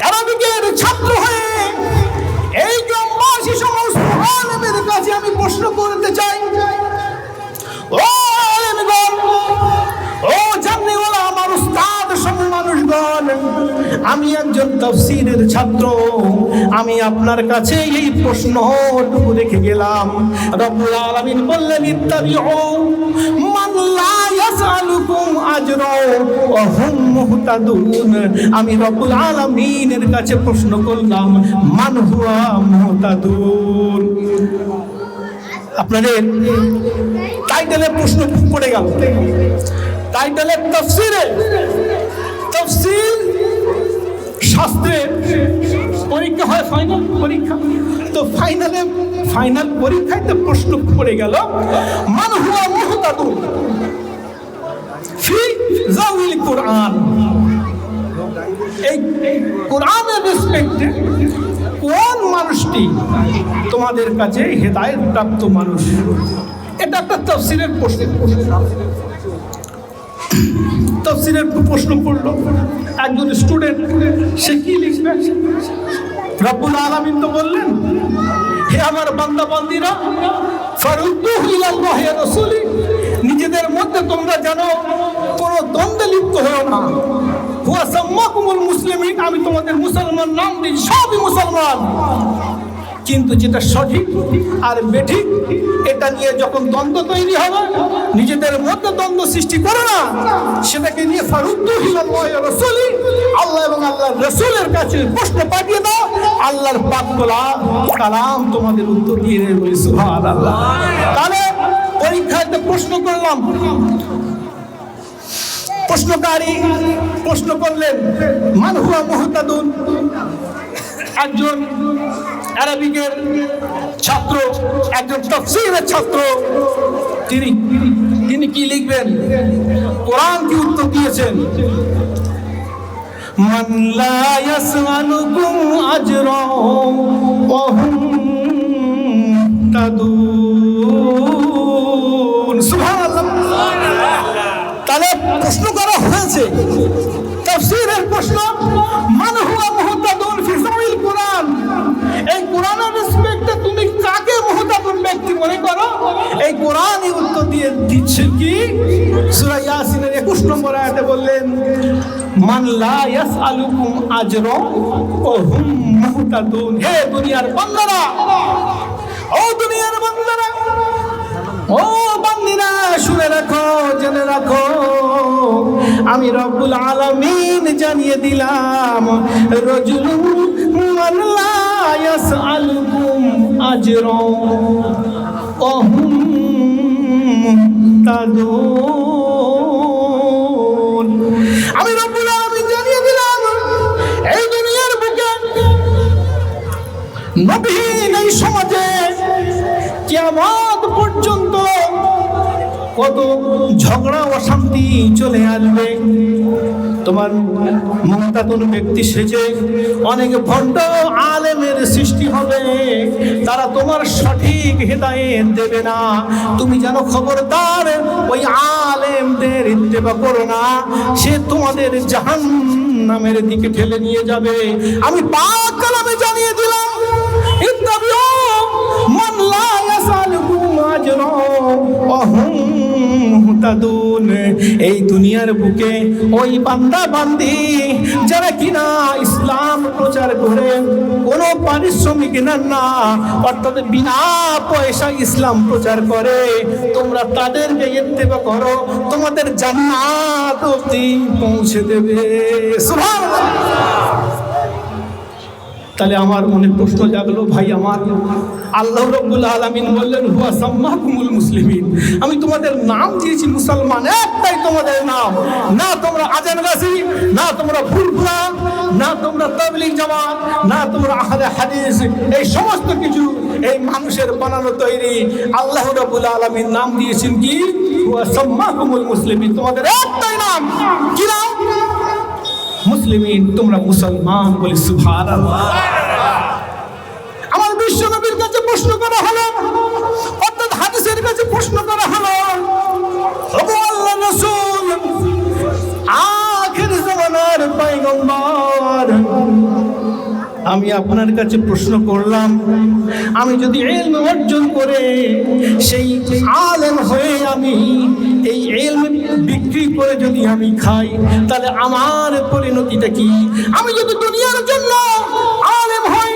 আরবিকের ছাত্র হয়ে এই গ্রামবাসী সমস্ত আলেমের কাছে আমি প্রশ্ন করতে চাই, ও আলেমগণ, ও জাননেওয়ালা আমার উস্তাদ সব মানুষগণ, আমি একজন তাফসীরের ছাত্র, আমি আপনার কাছে এই প্রশ্নটুকু রেখে গেলাম। রব্বুল আলামিন বললেন ইত্তাবিউ মান লা ইয়াসআলুকুম আজরান ওয়া হুম মুহতাদুন, আমি রব্বুল আলামিনের কাছে প্রশ্ন করলাম মান হুয়া মুহতাদুন। আপনাদের টাইটেলে প্রশ্ন পড়ে গেল, টাইটেলে তাফসীরে, তাফসীর শাস্ত্রে পরীক্ষা হয়, ফাইনাল পরীক্ষা। তো ফাইনাল পরীক্ষায় তো প্রশ্ন পড়ে গেল মান হুয়া মুহতাদুন ফি যাওইল কুরআন, এই কোরআনের রেসপেক্টে কোন মানুষটি তোমাদের কাছে হেদায়েত প্রাপ্ত মানুষ? এটা একটা তাফসীরের প্রশ্ন। তাফসীরের প্রশ্ন পড়লো একজন স্টুডেন্ট, সে কি লিখবে? রব্বুল আলামিন তো বললেন হে আমার বান্দা বান্দীরা ফারুদ্দুহু ইলাল্লাহি ওয়া রাসূলি, নিজেদের মধ্যে তোমরা জানো কোনো দ্বন্দ্বে লিপ্ত হও না। হুয়া সাম্মাকুমুল মুসলিমিন, আমি তোমাদের মুসলমান নাম দিই, সবই মুসলমান, কিন্তু যেটা সঠিক আর বেঠিক এটা নিয়ে যখন দ্বন্দ্ব তৈরি হবে, নিজেদের মধ্যে দ্বন্দ্ব সৃষ্টি করো না, সেটাকে নিয়ে ফারুদ্দুহু ইলাল্লাহি ওয়া রাসূলি, আল্লাহ এবং আল্লাহর রাসূলের কাছে প্রশ্ন পাঠিয়ে দাও, আল্লাহর পাক কালাম তোমাদের উত্তর দিয়ে দেবে। বলি সুবহানাল্লাহ। তাহলে পরীক্ষাতে প্রশ্ন করলাম, প্রশ্নকারী প্রশ্ন করলেন মান হুয়া মুহতাদুন, একজন আরবিকের ছাত্র, একজন তাফসীরের ছাত্র, তিনি কি লিখবেন? কোরআন কি উত্তর দিয়েছেন? মান লা ইয়াসআলুকুম আজরা ওয়া হুম তাদুন। সুবহানাল্লাহ। তাহলে প্রশ্ন করা হয়েছে, তাফসীরের প্রশ্ন, মান হুয়া মুহতাদুন ফি যামিল কোরআন। এই কোরআনের রেসপেক্টে তুমি কাকে মুহতাদুন ব্যক্তি মনে করো? এই কোরআনই উত্তর দিয়ে দিচ্ছে কি? সূরা ইয়াসিনের 21 নম্বর আয়াতে বললেন, মান লা ইয়াসআলুকুম আজরা ওয়া হুম মুহতাদুন। হে দুনিয়ার বান্দারা, ও দুনিয়ার বান্দারা, ও বান্দিরা, শুনে রাখো, জেনে রাখো, আমি রব্বুল আলামিন জানিয়ে দিলাম, রাজুলুন মান লা ইয়াসআলুকুম আজরা ওয়া হুম মুহতাদুন। আমি রব্বুল আলামিন জানিয়ে দিলাম, এই দুনিয়ার বুকে নবীন এই সমাজে কিয়ামত পর্যন্ত কত ঝগড়া অশান্তি চলে আসবে। তোমার মুহতাদুন ব্যক্তি সেজে অনেক ভণ্ড আলেমের সৃষ্টি হবে, তারা তোমার সঠিক হেদায়েত দেবে না। তুমি যেন খবরদার ওই আলেমদের ইত্তেবা করো না, সে তোমাদের জাহান্নামের দিকে ঠেলে নিয়ে যাবে। আমি পাক কালামে জানিয়ে দিলাম, ইত্তাবিউ মান লা ইয়াসআলুকুম আজরা ওয়া হুম মুহতাদুন। এই দুনিয়ার বুকে ওই বান্দা বান্দি যারা কিনা ইসলাম প্রচার করে কোনো পারিশ্রমিক নেন না, অর্থাৎ বিনা পয়সা ইসলাম প্রচার করে, তোমরা তাদেরকে ইত্তেবা করো, তোমাদের জান্নাত অবধি পৌঁছে দেবে। সুবহানাল্লাহ। তাহলে আমার মনে প্রশ্ন জাগলো, ভাই আমার, আল্লাহ রাব্বুল আলামিন বললেন হুয়া সাম্মাকুমুল মুসলিমিন, আমি তোমাদের নাম দিয়েছি মুসলমান, একটাই তোমাদের নাম। না তোমরা আজান গাছি, না তোমরা ফুরফুরা, না তোমরা তাবলীগ জামাত, না তোমরা আহলে হাদিস, এই সমস্ত কিছু এই মানুষের বানানো তৈরি। আল্লাহ রাব্বুল আলামিন নাম দিয়েছেন কি? হুয়া সাম্মাকুমুল মুসলিমিন, তোমাদের একটাই নাম। কি নাম? মুসলিমিন, তোমরা মুসলমান বলি। সুবহানাল্লাহ। আমার বিশ্ব নবীর কাছে প্রশ্ন করা হলো, অর্থাৎ হাদিসের কাছে প্রশ্ন করা হলো, ওগো আল্লাহর রাসূল, আখির জামানার পয়গম্বর, আমি আপনার কাছে প্রশ্ন করলাম, আমি যদি ইলম অর্জন করে সেই আলেম হয়ে আমি এই ইলম বিক্রি করে যদি আমি খাই, তাহলে আমার পরিণতিটা কি? আমি যদি দুনিয়ার জন্য আলেম হই,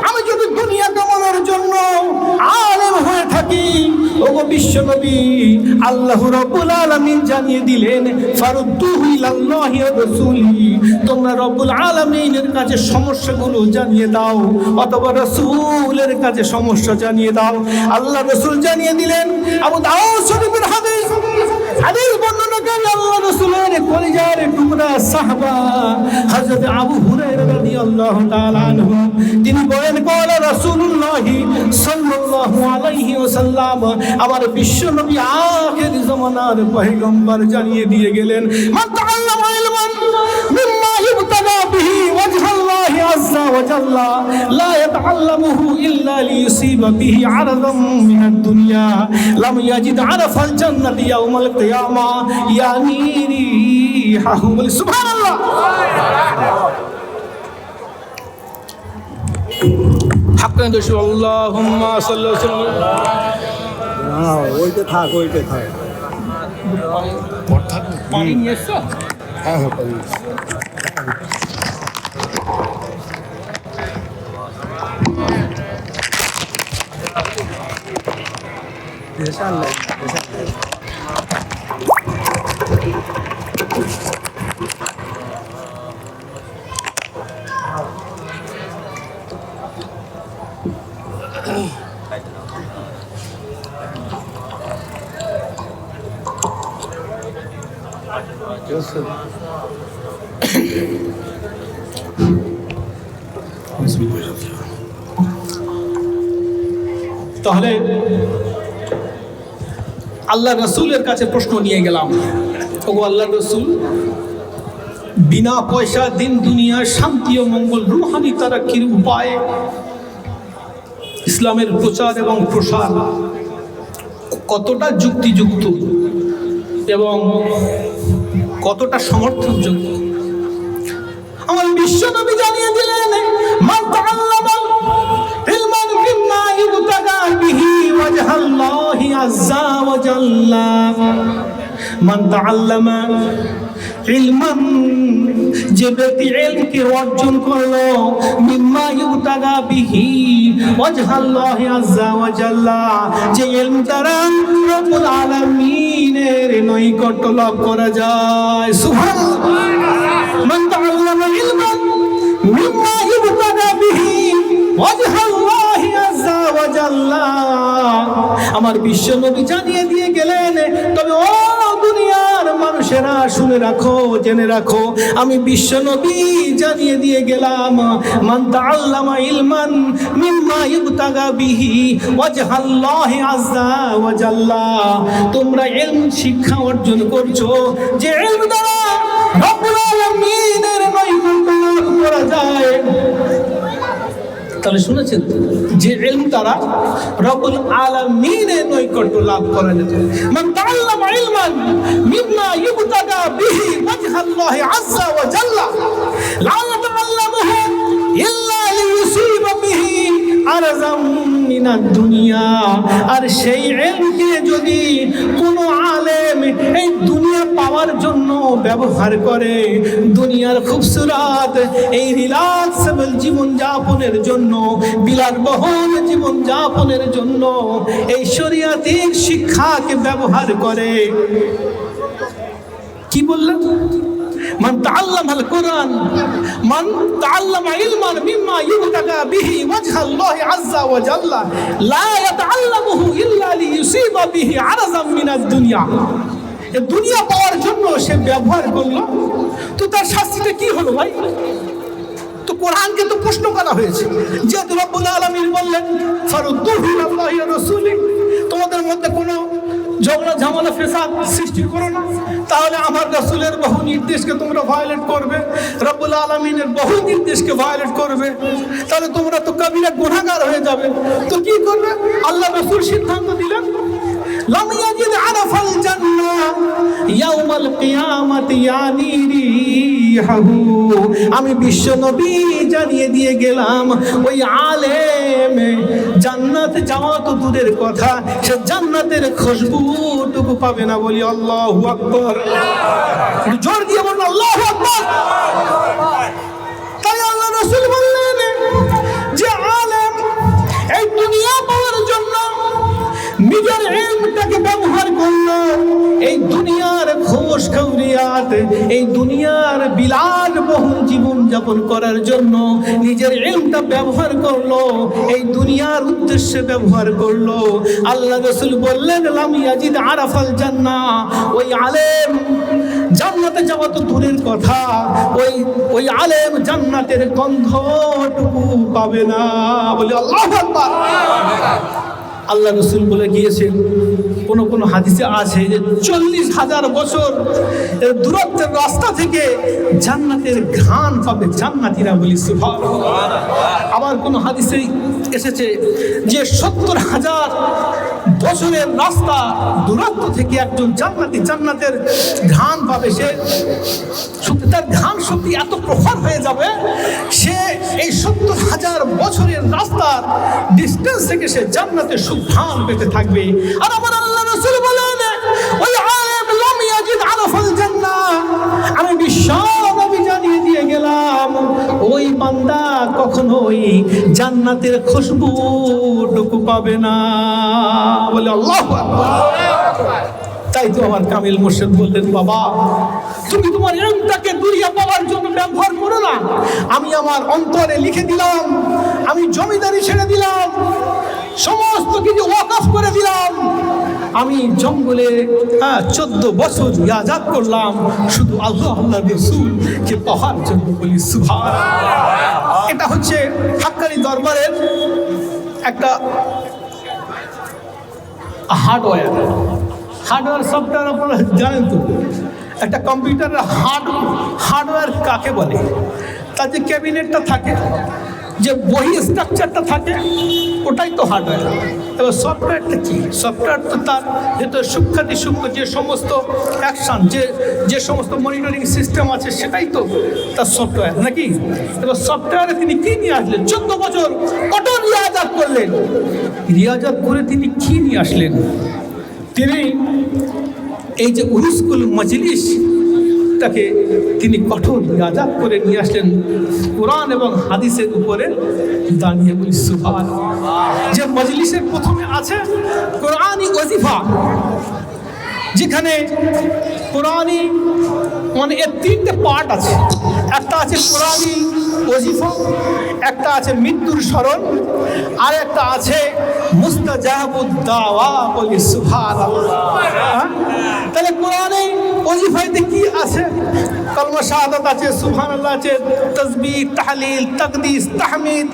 আমি যদি দুনিয়া কামানোর জন্য আলেম হয়ে থাকি, ওগো বিশ্বনবী, আল্লাহ রাব্বুল আলামিন জানিয়ে দিলেন, ফারুদ্দুহু ইলাল্লাহি ওয়া রাসূলিহি, তোমরা রব্বুল আলামিনের কাছে সমস্যাগুলো জানিয়ে দাও, অথবা রাসূলের কাছে সমস্যা জানিয়ে দাও। আল্লাহ রাসূল জানিয়ে দিলেন, আবু দাউদ শরীফের হাদিস বর্ণনাকারী আল্লাহ রাসূলের কলিজার টুকরা সাহাবা হযরত আবু হুরায়রা রাদিয়াল্লাহু তাআলা আনহু, তিনি বলেন, ক্বালা রাসূলুল্লাহি সাল্লাল্লাহু আলাইহি ওয়াসাল্লাম, আমার বিশ্বনবী আখির জামানার পয়গম্বর জানিয়ে দিয়ে গেলেন, মান তাআল্লামা ইলমান মিম্মা ইবতাগা বিহি ওয়াজহাল্লাহি আযজা ওয়া জাল্লা লা ইয়াতাআল্লামুহু ইল্লা লিয়ুসিবা বিহি আরাদাম মিনাদ দুনিয়া লাম ইয়াজিদ আরাফাল জান্নাতি ইয়াউমাল কিয়ামা ইয়ানি রিহাহু। সুবহানাল্লাহ। হাক্কান দশু আল্লাহুম্মা সাল্লি ওয়া সাল্লিম। ওইটা থাক, ওইটা থাক। পানি নিয়ে এসছো? হ্যাঁ হ্যাঁ, পানি। তাহলে আল্লাহ রসুলের কাছে প্রশ্ন নিয়ে গেলাম, ওগো আল্লাহ রসুল, বিনা পয়সা দিন দুনিয়ার শান্তি ও মঙ্গল রুহানি তারাক্কির উপায় ইসলামের প্রচার এবং প্রসার কতটা যুক্তিযুক্ত এবং কতটা সমর্থনযোগ্য আমার বিশ্বনবী জানিয়ে দিলেন, মান তাআল্লামা ইলমান মিম্মা ইবতাগা বিহি ওয়াজহাল্লাহি আযজা ওয়া জাল্লা, মান তাআল্লামা ইলমান, যে ব্যক্তি ইলমকে অর্জন করলো, মিম্মা ইবতাগা বিহি ওয়াজহাল্লাহি আযজা ওয়া জাল্লা, যে ইলম দ্বারা রব্বুল আলামিনের নৈকট্য লাভ করা যায়। সুবহানাল্লাহ। মান তাআল্লামা ইলমান মিম্মা ইবতাগা বিহি ওয়াজহাল্লাহি আযজা ওয়া জাল্লা, আমার বিশ্ব নবী জানিয়ে দিয়ে গেলেন, তবে ও দুনিয়ার মানুষেরা শুনে রাখো, জেনে রাখো, আমি বিশ্ব নবী জানিয়ে দিয়ে গেলাম, মান তাআল্লামা ইলমান মিম্মা ইবতাগা বিহি ওয়াজহাল্লাহি আযজা ওয়া জাল্লা, তোমরা ইলম শিক্ষা অর্জন করছো, যে ইলম দ্বারা রব্বুল আলামিনের নৈকট্য লাভ করা যায়। তাহলে শুনেছেন, যে ইলম দ্বারা রব্বুল আলামিনের নৈকট্য লাভ করা যেত। মান তাআল্লামা ইলমান মিম্মা ইবতাগা বিহি ওয়াজহাল্লাহি আযজা ওয়া জাল্লা লা ইয়াতাআল্লামুহু ইল্লা লিয়ুসিবা বিহি আরজাম মিনাদ দুনিয়া, আর সেই ইলমকে যদি কোনো আলেম এই দুনিয়া পাওয়ার জন্য ব্যবহার করে, দুনিয়ার খুবসুরত এই রিল্যাক্সেবল জীবন যাপনের জন্য, বিলাসবহুল জীবন যাপনের জন্য এই শরীয়তের শিক্ষাকে ব্যবহার করে, কি বললেন? মান তাআল্লামাল কুরআন, মান তাআল্লামা ইলমান মিম্মা ইবতাগা বিহি ওয়াজহাল্লাহি আযজা ওয়া জাল্লা লা ইয়াতাআল্লামুহু ইল্লা লিয়ুসিবা বিহি আরজাম মিনাদ দুনিয়া, এই দুনিয়া পাওয়ার জন্য সে ব্যবহার করলো, তো তার শাস্তিটা কি হলো ভাই? তো কোরআনকে তো প্রশ্ন করা হয়েছে, যে রব্বুল আলামিন বললেন ফারুদ্দুহু ইলাল্লাহি ওয়া রাসূলিহি, তোমাদের মধ্যে কোনো ঝগড়া ঝামেলা ফেসাদ সৃষ্টি করো না, তাহলে আমার রাসূলের বহু নির্দেশকে তোমরা ভায়োলেট করবে, রব্বুল আলামিনের বহু নির্দেশকে ভায়োলেট করবে, তাহলে তোমরা তো কবিরা গুনাহগার হয়ে যাবে। তো কি করবে? আল্লাহ রাসূল সিদ্ধান্ত দিলেন, লাম ইয়াজিদ আরাফাল জান্নাহ ইয়াউমাল কিয়ামাতি ইয়ানি রিহাহু, আমি বিশ্ব নবী জানিয়ে দিয়ে গেলাম, ওই আলেম জান্নাত যাওয়া তো দূরের কথা, সে জান্নাতের খুশবুটুকু পাবে না। বলি আল্লাহু আকবার, জোর দিয়ে বলুন আল্লাহু আকবার। তাই আল্লাহ রাসূল বললেন, যে আলেম এই দুনিয়া পাওয়ার জন্য নিজের ইলমটাকে ব্যবহার করলো, এই দুনিয়ার খোশ খবরিয়াত, এই দুনিয়ার বিলাসবহুল জীবন যাপন করার জন্য নিজের ইলমটা ব্যবহার করলো, এই দুনিয়ার উদ্দেশ্যে ব্যবহার করলো, আল্লাহ রাসূল বললেন, লাম ইয়াজিদ আরাফাল জান্নাহ, ওই আলেম জান্নাতে যাওয়া তো দূরের কথা, ওই আলেম জান্নাতের গন্ধটুকু পাবে না। বলি আল্লাহু আকবার। আল্লাহ রসুল বলে গিয়েছেন, কোন হাদিসে আছে যে 40,000 বছর দূরত্বের রাস্তা থেকে জান্নাতের ঘ্রাণ পাবে জান্নাতীরা। বলি সুবহানাল্লাহ। আবার কোন হাদিসে এসেছে যে 70,000 বছরের রাস্তা দূরত্ব থেকে একজন জান্নাতি জান্নাতের ঘ্রাণ পাবে, সে তার ঘ্রাণ শক্তি এত প্রখর হয়ে যাবে, সে এই 70,000 বছরের রাস্তার ডিস্টেন্স থেকে সে জান্নাতের সুঘ্রাণ পেতে থাকবে। আর আমার আল্লাহ রাসূল বলেন, ওই আলেম লাম ইয়াজিদ আরাফাল জান্নাহ, আমি বিশ্ব নবী জানিয়ে দিয়ে গেলাম, ওই বান্দা কখনোই জান্নাতের খুশবুটুকু পাবে না। বলে আল্লাহু আকবার। তাই তো আমার কামিল মুর্শিদ বললেন, বাবা তুমি তোমার ইলমটাকে দুনিয়া পাওয়ার জন্য ব্যবহার করো না, আমি আমার অন্তরে লিখে দিলাম, আমি জমিদারি ছেড়ে দিলাম, সমস্ত কিছু ওয়াকফ করে দিলাম, আমি জঙ্গলে 14 বছর ইয়াজাত করলাম শুধু আল্লাহ আল্লাহ রসুলকে পাওয়ার জন্য। বলি সুবহানাল্লাহ। এটা হচ্ছে হাক্কানি দরবারের একটা হার্ডওয়্যার সফটওয়্যার আপনারা জানেন তো, একটা কম্পিউটারের হার্ডওয়্যার কাকে বলে? তার যে ক্যাবিনেটটা থাকে, যে বহি স্ট্রাকচারটা থাকে, ওটাই তো হার্ডওয়্যার। এবার সফটওয়্যারটা কি? সফটওয়্যার তো তার যেহেতু সূক্ষ্মাতি সূক্ষ্ম যে সমস্ত অ্যাকশান, যে সমস্ত মনিটরিং সিস্টেম আছে, সেটাই তো তার সফটওয়্যার নাকি? এবার সফটওয়্যারে তিনি কী নিয়ে আসলেন? 14 বছর কত রিয়াজাত করলেন, রিয়াজাত করে তিনি কী নিয়ে আসলেন? তিনি এই যে উরুসকুল মজলিস তাকে তিনি কঠোর রিয়াজাত করে নিয়ে আসলেন কোরআন এবং হাদিসের উপরে দাঁড়িয়ে। বলি সুবহানাল্লাহ। যে মজলিসের প্রথমে আছে কোরআনি ওয়াজিফা, যেখানে কোরআনি মানে এর 3টে পার্ট আছে। একটা আছে কোরআনি ওয়াজিফা, একটা আছে মৃত্যুর স্মরণ, আর একটা আছে মুস্তাজাবুদ দাওয়া। বলি সুবহানাল্লাহ। তাহলে কোরআনে ওয়াজিফাতে কি আছে? কালমা শাহাদাত আছে, সুবহানাল্লাহ আছে, তাসবিহ, তাহলিল, তাকদিস, তাহমিদ,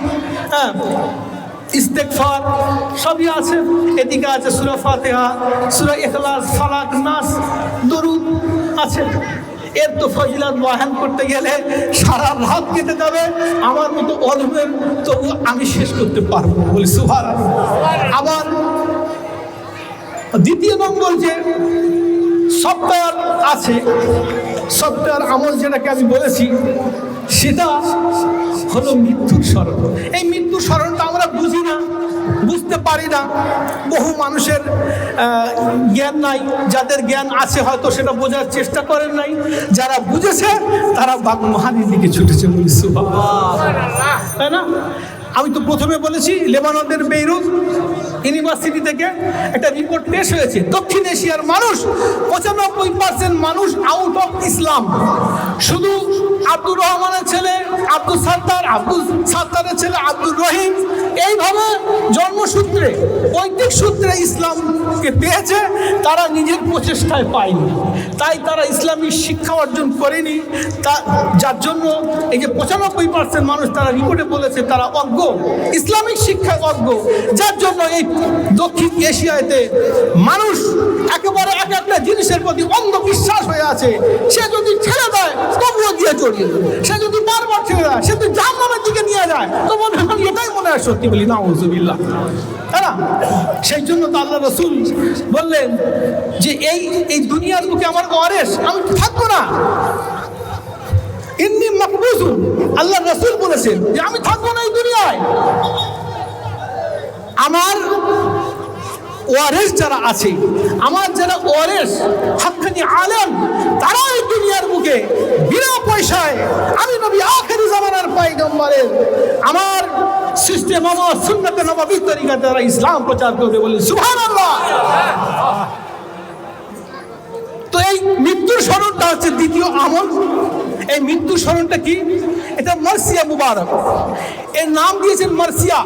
ইস্তেগফার সবই আছে। এদিকে আছে সূরা ফাতিহা, সূরা ইখলাস, ফালাক, নাস, দরুদ আছে। এর তো ফজিলত বয়ান করতে গেলে সারা রাত কেটে যাবে, আমার মতো অল্পের তবু আমি শেষ করতে পারবো। বলি সুবহানাল্লাহ। আবার দ্বিতীয় নম্বর যে সফটওয়্যার আছে, সফটওয়্যার আমল যেটাকে আমি বলেছি, সেটা হলো মৃত্যুর স্মরণ। এই মৃত্যুর স্মরণটা আমরা বুঝি না, বুঝতে পারি না। বহু মানুষের জ্ঞান নাই, যাদের জ্ঞান আছে হয়তো সেটা বোঝার চেষ্টা করেন নাই, যারা বুঝেছে তারা বাগমহানির দিকে ছুটেছে। বলি সুবহানাল্লাহ। তাই না? আমি তো প্রথমে বলেছি লেবাননের বেইরুত ইউনিভার্সিটি থেকে একটা রিপোর্ট পেশ হয়েছে, দক্ষিণ এশিয়ার মানুষ 95% মানুষ আউট অফ ইসলাম। শুধু আব্দুর রহমানের ছেলে আব্দুল সাত্তারের ছেলে আব্দুর রহিম এইভাবে জন্মসূত্রে পৈতৃক সূত্রে ইসলামকে পেয়েছে, তারা নিজের প্রচেষ্টায় পায়নি, তাই তারা ইসলামী শিক্ষা অর্জন করেনি। যার জন্য এই যে 95% মানুষ তারা রিপোর্টে বলেছে তারা অজ্ঞ, ইসলামিক শিক্ষায় অজ্ঞ। যার জন্য এই দক্ষিণ এশিয়াতে মানুষ একেবারে এক একটা জিনিসের প্রতি অন্ধবিশ্বাস হয়ে আছে। সে যদি ছেড়ে দেয় তবুও গিয়ে জড়িয়ে দেয়, সে যদি বারবার ছেড়ে দেয়, সে যদি জাহান্নামের দিকে নিয়ে যায়, তো মনে হয় এটাই মনে হয় সত্যি। বলি নাউযুবিল্লাহ। তাই না? সেই জন্য তো আল্লাহ রসুল বললেন যে এই দুনিয়ার বুকে আমার ওয়ারিস, আমি থাকবো না। ইন্নী মাকবুসুন, আল্লাহ রসুল বলেছেন যে আমি থাকবো না এই দুনিয়ায়। আমার ওয়ারিস যারা আছে, আমার যারা ওয়ারিস হাক্কানি আলেম, তারা এই দুনিয়ার বুকে বিনা পয়সায় আমি নবী আখিরি জামানার পয়গম্বরের আমার সিস্টেম, আমার সুন্নতে নববী তরিকা দ্বারা ইসলাম প্রচার করবে। বলি সুবহানাল্লাহ। তো এই মৃত্যুর স্মরণটা হচ্ছে দ্বিতীয় আমল। এই মৃত্যুর স্মরণটা কি? এটা মার্সিয়া মুবারক, এর নাম দিয়েছেন মার্সিয়া।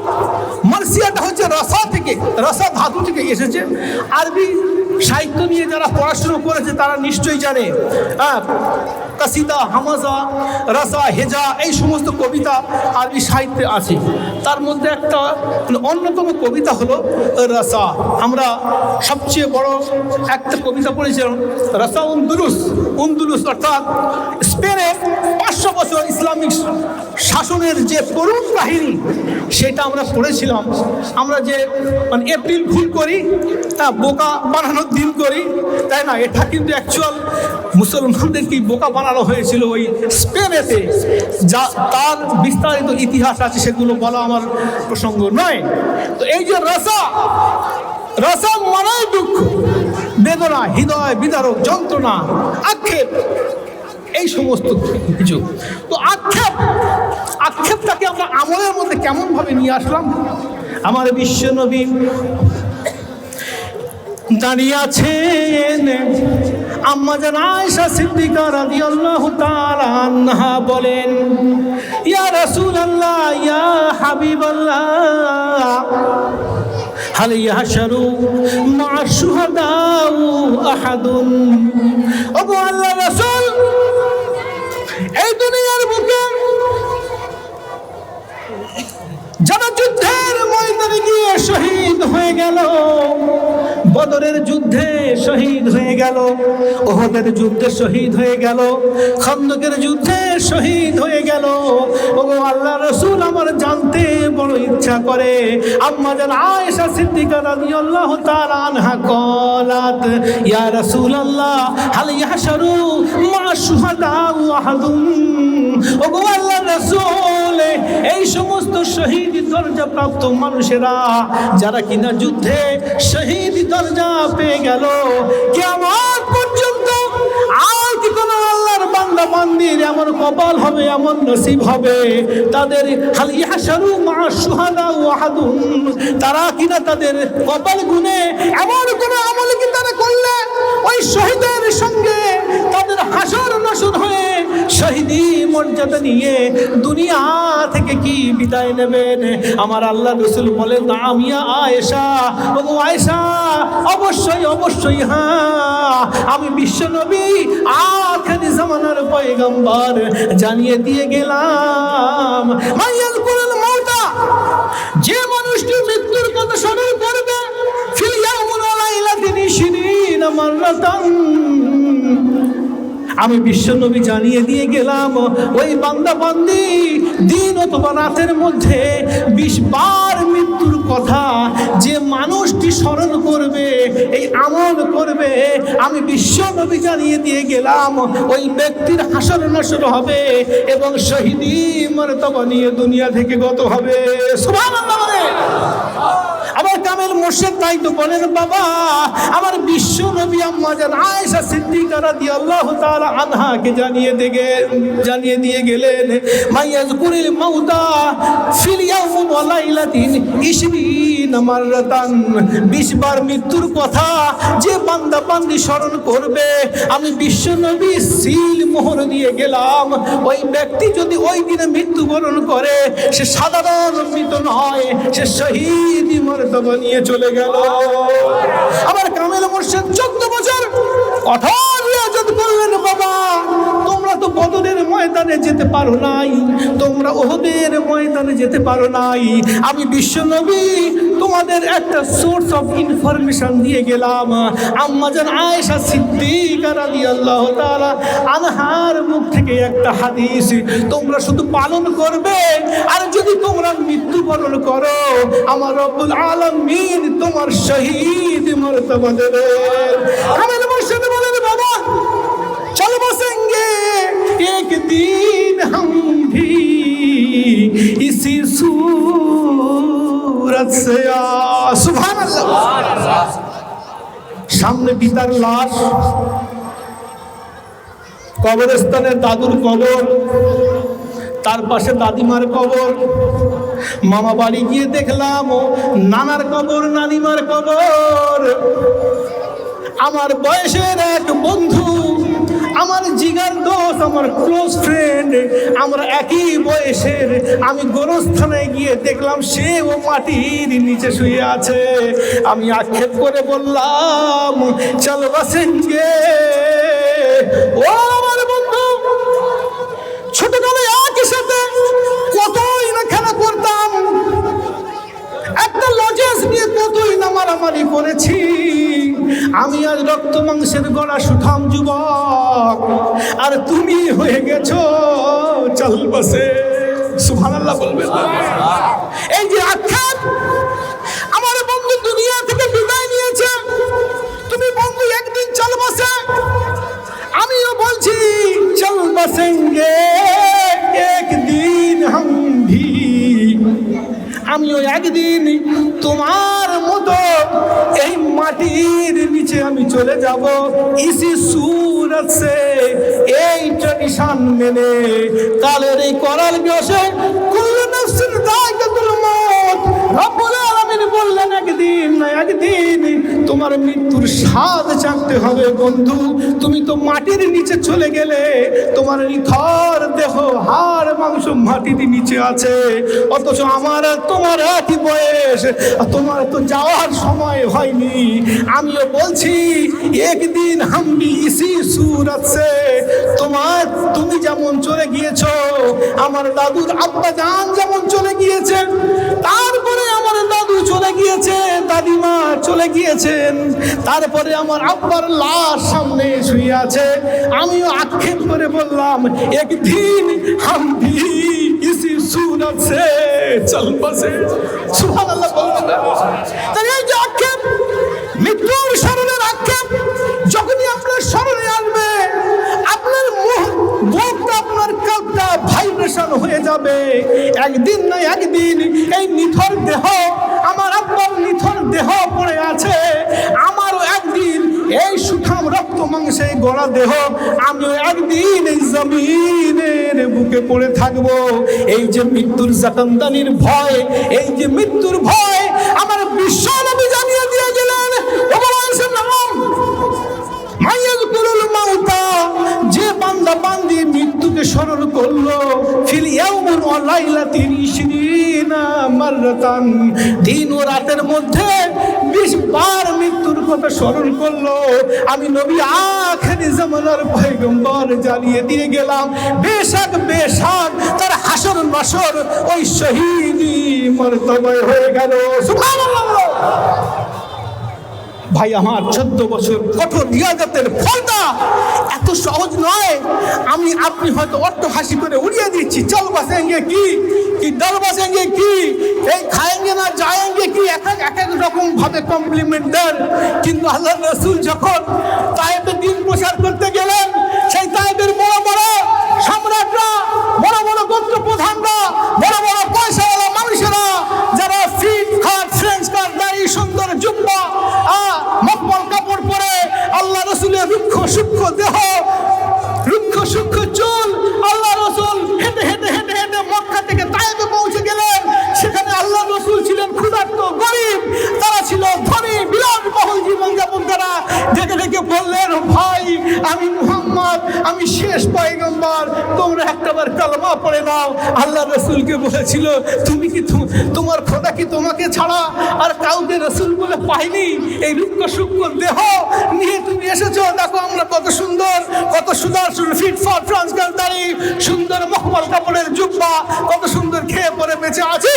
মার্সিয়াটা হচ্ছে রসা থেকে, রসা ধাতু থেকে এসেছে। আরবি সাহিত্য নিয়ে যারা পড়াশুনো করেছে তারা নিশ্চয়ই জানে। কাসিদা, হামাজা, রসা, হেজা এই সমস্ত কবিতা আরবি সাহিত্যে আছে। তার মধ্যে একটা অন্যতম কবিতা হলো রসা। আমরা সবচেয়ে বড় একটা কবিতা পড়েছিলাম, রসা উন্দুলুস অর্থাৎ স্পেনে 500 বছর ইসলামিক শাসনের যে করুণ কাহিনী, সেটা আমরা পড়েছিলাম। আমরা যে মানে এপ্রিল ফুল করি, তা বোকা বানানোর দিন করি, তাই না? এটা কিন্তু অ্যাকচুয়াল মুসলমানদেরকেই বোকা বানানো হয়েছিল ওই স্পেনেতে। যা তার বিস্তারিত ইতিহাস আছে, সেগুলো বলা আমার প্রসঙ্গ নয়। তো এই যে রসা মানে দুঃখ, বেদনা, হৃদয় বিদারক, যন্ত্রণা, আক্ষেপ, এই সমস্ত কিছু। তো আক্ষেপটাকে আমরা আমলের মধ্যে কেমনভাবে নিয়ে আসলাম? আমার বিশ্ব নবী দাঁড়িয়ে আছেন, আম্মা জান আয়েশা সিদ্দিকা রাদিয়াল্লাহু তাআলা আনহা বলেন, ইয়া রাসূলুল্লাহ, ইয়া হাবিবাল্লাহ, হাল ইয়াহশারু মা শুহাদাউ আহাদুন। ওগো আল্লাহ রাসূল, এই দুনিয়ার বুকে যারা যুদ্ধের ময়দানে গিয়ে শহীদ হয়ে গেল, বদরের যুদ্ধে শহীদ হয়ে গেল, ওহদের যুদ্ধে শহীদ হয়ে গেল, খন্দকের যুদ্ধে শহীদ হয়ে গেল, ওগো আল্লাহ রাসূল, আমার জানতে বড় ইচ্ছা করে আম্মা জান আয়েশা সিদ্দিকা রাদিয়াল্লাহু তাআলা আনহা قالت ইয়া রাসূলুল্লাহ হাল ইয়াহশারু মা শুহাদাউ আহাদুন। ওগো আল্লাহ রাসূল, এই সমস্ত শহীদ দরজা প্রাপ্ত মানুষেরা যারা কিনা যুদ্ধে শহীদ দরজা পেয়ে গেল, কিয়ামত পর্যন্ত আর কি কোন আল্লাহর বান্দা বান্দির এমন কপাল হবে, এমন নসিব হবে তাদের হাল ইয়াহশারু মা শুহাদাউ আহাদুন, তারা কিনা তাদের কপাল গুনে এমন কোন আমল কি তারা করলে ওই শহীদের সঙ্গে তাদের হাসর নাসর হয়ে শহীদি মর্যাদা নিয়ে দুনিয়া থেকে কি বিদায় নেবেন? আমার আল্লাহ রাসূল বলেন, নাম ইয়া আয়েশা, ওগো আয়েশা, অবশ্যই অবশ্যই, হ্যাঁ, আমি বিশ্বনবী আখিরি জামানার পয়গম্বর জানিয়ে দিয়ে গেলাম। মাইয়াজকুরুল মাউতা, যে মানুষটি মৃত্যুর কথা স্মরণ করবে, ফিল ইয়াউমিন ওয়া লাইলাতিন 20 মাররাতান, আমি বিশ্বনবী জানিয়ে দিয়ে গেলাম ওই বান্দা বান্দি দিন অথবা রাতের মধ্যে 20 বার মৃত্যুর কথা যে মানুষটি স্মরণ করবে, এই আমল করবে, আমি বিশ্বনবী জানিয়ে দিয়ে গেলাম ওই ব্যক্তির হাসর নাসর হবে এবং শহীদি মর্তবা নিয়ে দুনিয়া থেকে গত হবে। সুবহানাল্লাহ। আমার কামেল মুর্শিদ তাই তো বলেন, বাবা, আমার বিশ্ব নবী আম্মা জান আয়েশা সিদ্দিকা রাদিয়াল্লাহু তাআলা আনহাকে জানিয়ে দিয়ে গেলেন, মাইয়াজকুরিল মাউতা ফিল ইয়াউমিন ওয়া লাইলাতিন 20 মাররাতান, 20 বার মৃত্যুর কথা যে বান্দা বান্দি স্মরণ করবে, আমি বিশ্ব নবী সিল মোহর দিয়ে গেলাম ওই ব্যক্তি যদি ওই দিনে মৃত্যুবরণ করে, সে সাধারণ মৃত্যু নয়, সে শহীদ মর্তবা নিয়ে চলে গেল। আমার কামেল মুর্শিদ 14 বছর কঠোর রিয়াজত করলেন, বাবা, তোমরা তো বদরের ময়দানে যেতে পারো নাই, তোমরা ওহদের ময়দানে যেতে পারো নাই, আমি বিশ্ব নবী তোমাদের একটা সোর্স অফ ইনফরমেশন দিয়ে গেলাম। আম্মা জান আয়েশা সিদ্দিকা রাদিয়াল্লাহু তাআলা আনহার মুখ থেকে একটা হাদিস তোমরা শুধু পালন করবে, আর যদি তোমরা মৃত্যুবরণ করো, আমার রব্বুল আলামিন তোমার শহীদ মর্তবা দেবে। কামেল মুর্শিদ বলেন, বাবা, चल बसेंगे एक दिन हम भी इसी सूरत से। सुभान अल्लाह। सामने पितार लाश, কবরস্থানে দাদুর কবর, তার পাশে দাদিমার কবর, মামা বাড়ি গিয়ে দেখলাম নানার কবর, নানিমার কবর। আমার বয়সের এক বন্ধু, আমার জিগার দোস্ত, আমার ক্লোজ ফ্রেন্ড, আমরা একই বয়সের, আমি গোরস্থানে গিয়ে দেখলাম সেও মাটির নিচে শুয়ে আছে। আমি আক্ষেপ করে বললাম, চল বাসেনগে। ও আমার বন্ধু, ছোটবেলায় একই সাথে কতই না খেলা করতাম, একটা লজেস নিয়ে কতই না মারামারি করেছি। আমি আজ রক্ত মাংসের গড়া সুঠাম যুবক, আর তুমি হয়ে গেছো চল বসে। সুবহানাল্লাহ বলবেন। এই যে আখ্যাত, আমার বন্ধু দুনিয়া থেকে বিদায় নিয়েছে, তুমি বন্ধু একদিন চল বসে। আমিও বলছি চল বসেঙ্গে একদিন হাম ভি, আমিও একদিন তোমার মতো এই মাটির নিচে আমি চলে যাব। ইসি সুরত সে, এই ট্র্যাডিশন মেনে, কালের এই করাল বসে কুল্লু নাফসিন যায়কাতুল মউত। রব্বুল আলামিন বললেন একদিন না একদিন তোমার মৃত্যুর স্বাদ চাকতে হবে বন্ধু। তুমি তো মাটির নিচে চলে গেলে, তোমার নিথর দেহ হাড় মাংস মাটির নিচে আছে, অথচ আমার আর তোমার একই বয়স, তোমার তো যাওয়ার সময় হয়নি। আমিও বলছি একদিন হাম ভি ইসি सूरत से তুমি যেমন চলে গিয়েছো, আমার দাদুর আব্বা জান যেমন চলে গিয়েছেন, তারপরে আমার দাদু চলে গিয়েছে, দাদিমা চলে গিয়েছেন, তারপরে আমার আব্বার লাশ সামনে শুয়ে আছে। আমিও আক্ষেপ করে বললাম একদিন হাম ভি ইসি सूरत से चल बसे। সুবহানাল্লাহ বলবেন না? তাই এই যে আক্ষেপ, মৃত্যুর স্মরণের আক্ষেপ যখনই আপনার স্মরণে আসবে, আপনার বুকটা, আপনার কালটা ভাইব্রেশন হয়ে যাবে। একদিন না একদিন এই নিথর দেহ, আমার আব্বার নিথর দেহ পড়ে আছে, আমারও একদিন এই সুঠাম রক্ত মাংসে গড়া দেহ, আমিও একদিন এই জমিনের বুকে পড়ে থাকবো। এই যে মৃত্যুর জাকান্দানির ভয়, এই যে মৃত্যুর ভয় আমার বিশ্ব নবী জানিয়ে দিয়ে গেলেন, যে বান্দা বান্দি মৃত্যুকে স্মরণ করলো, ফিল ইয়াউমিন ওয়া লাইলাতিন 20 মাররাতান, দিন ও রাতের মধ্যে 20 বার মৃত্যুর কথা স্মরণ করলো, আমি নবী আখিরি জামানার পয়গম্বর জানিয়ে দিয়ে গেলাম বেশক বেশক তার হাসর নাসর ওই শহীদি মর্তবায় হয়ে গেল। সুবহানাল্লাহ। ভাই আমার 14 বছর কঠোর রিয়াজতের ফলটা এত সহজ নয়। আপনি হয়তো অট্ট হাসি করে উড়িয়ে দিচ্ছি, চল বাসেঙ্গে কি ডর বাসেঙ্গে কি, এই খায়েঙ্গে না যায়েঙ্গে কি, এক এক রকম ভাবে কমপ্লিমেন্ট দেন। কিন্তু আল্লাহ রাসূল যখন তায়েফে দিন প্রচার করতে গেলেন, সেই তায়েফের বড় বড় সম্রাটরা, বড় বড় গোত্র প্রধানরা, বড় বড় পয়সাওয়ালা মানুষেরা, যারা ফিট খাট ফ্রেঞ্চ কাট দাড়ি সুন্দর জুব্বা মকমল কাপড় পরে, আল্লাহ রসুলের রুক্ষ সূক্ষ্ম দেহ, রুক্ষ সূক্ষ্ম চুল, আল্লাহ রসুল হেঁটে হেঁটে হেঁটে হেঁটে মক্কা থেকে তায়েফে পৌঁছে গেলেন। সেখানে আল্লাহ রসুল ছিলেন ক্ষুধার্ত গরিব, তারা ছিল ধনী বিলাসবহুল জীবনযাপন করা। ডেকে ডেকে বললেন, ভাই আমি মুহাম্মদ, আমি শেষ পয়গম্বর, তোমরা একটাবার কালেমা পড়ে নাও। আল্লাহ রসুলকে বলেছিল, তুমি কি তোমার খোদা কি তোমাকে ছাড়া আর কাউকে রসুল বলে পাইনি? এই রুক্ষ সূক্ষ্ম দেহ নিয়ে তুমি এসেছো, দেখো আমরা কত সুন্দর, কত সুদর্শন ফিট ফর ফ্রান্সকার দাড়ি, সুন্দর মখমল কাপড়ের জুব্বা, কত সুন্দর খেয়ে পরে বেঁচে আছি।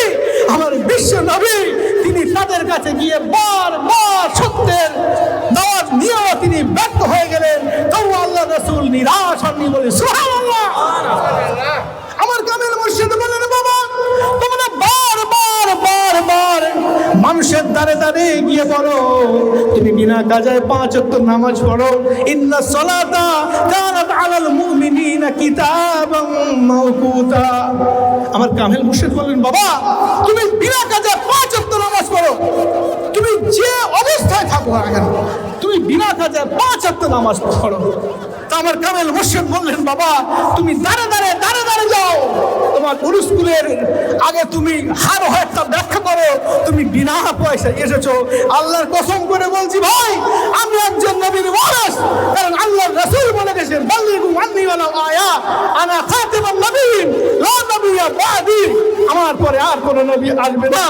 আমার বিশ্ব নবী তিনি তাদের কাছে গিয়ে বারবার সত্যের দাওয়াত নিয়েও তিনি ব্যর্থ হয়ে গেলেন, তবু আল্লাহ রসুল নিরাশ হননি বলে সুবহানাল্লাহ। আমার কামেল মুর্শিদ বলেন, বাবা তোমরা বারবার বারবার মানুষের দ্বারে দ্বারে গিয়ে বলো, তুমি বিনা কাজায় 5 ওয়াক্ত নামাজ পড়ো, ইন্নাস সালাতা কানাত আলাল মুমিনিনা কিতাবাম মাওকুতা। আমার কামেল মুর্শিদ বলেন, বাবা তুমি বিনা কাজায় 5 ওয়াক্ত নামাজ পড়ো, তুমি যে অবস্থায় থাকো না কেন, তুমি বিনা কাজায় 5 ওয়াক্ত নামাজ পড়ো। তা আমার কামেল মুর্শিদ বললেন, বাবা তুমি দাঁড়ে দাঁড়ে দাঁড়ে দাঁড়ে যাও, তোমার স্কুলের আগে তুমি হার একটা ব্যাখ্যা করো, তুমি বিনা পয়সা এসেছো। আল্লাহর কসম করে বলছি ভাই, আমি একজন নবীর ওয়ারিস, কারণ আল্লাহর রাসূল বলে গেছেন, বাল্লিগু আন্নী ওয়ালাউ আয়া আনা খাতিমুন নবিয়্যিন লা নবিয়্যা বাদি, আমার পরে আর কোন নবী আসবে না।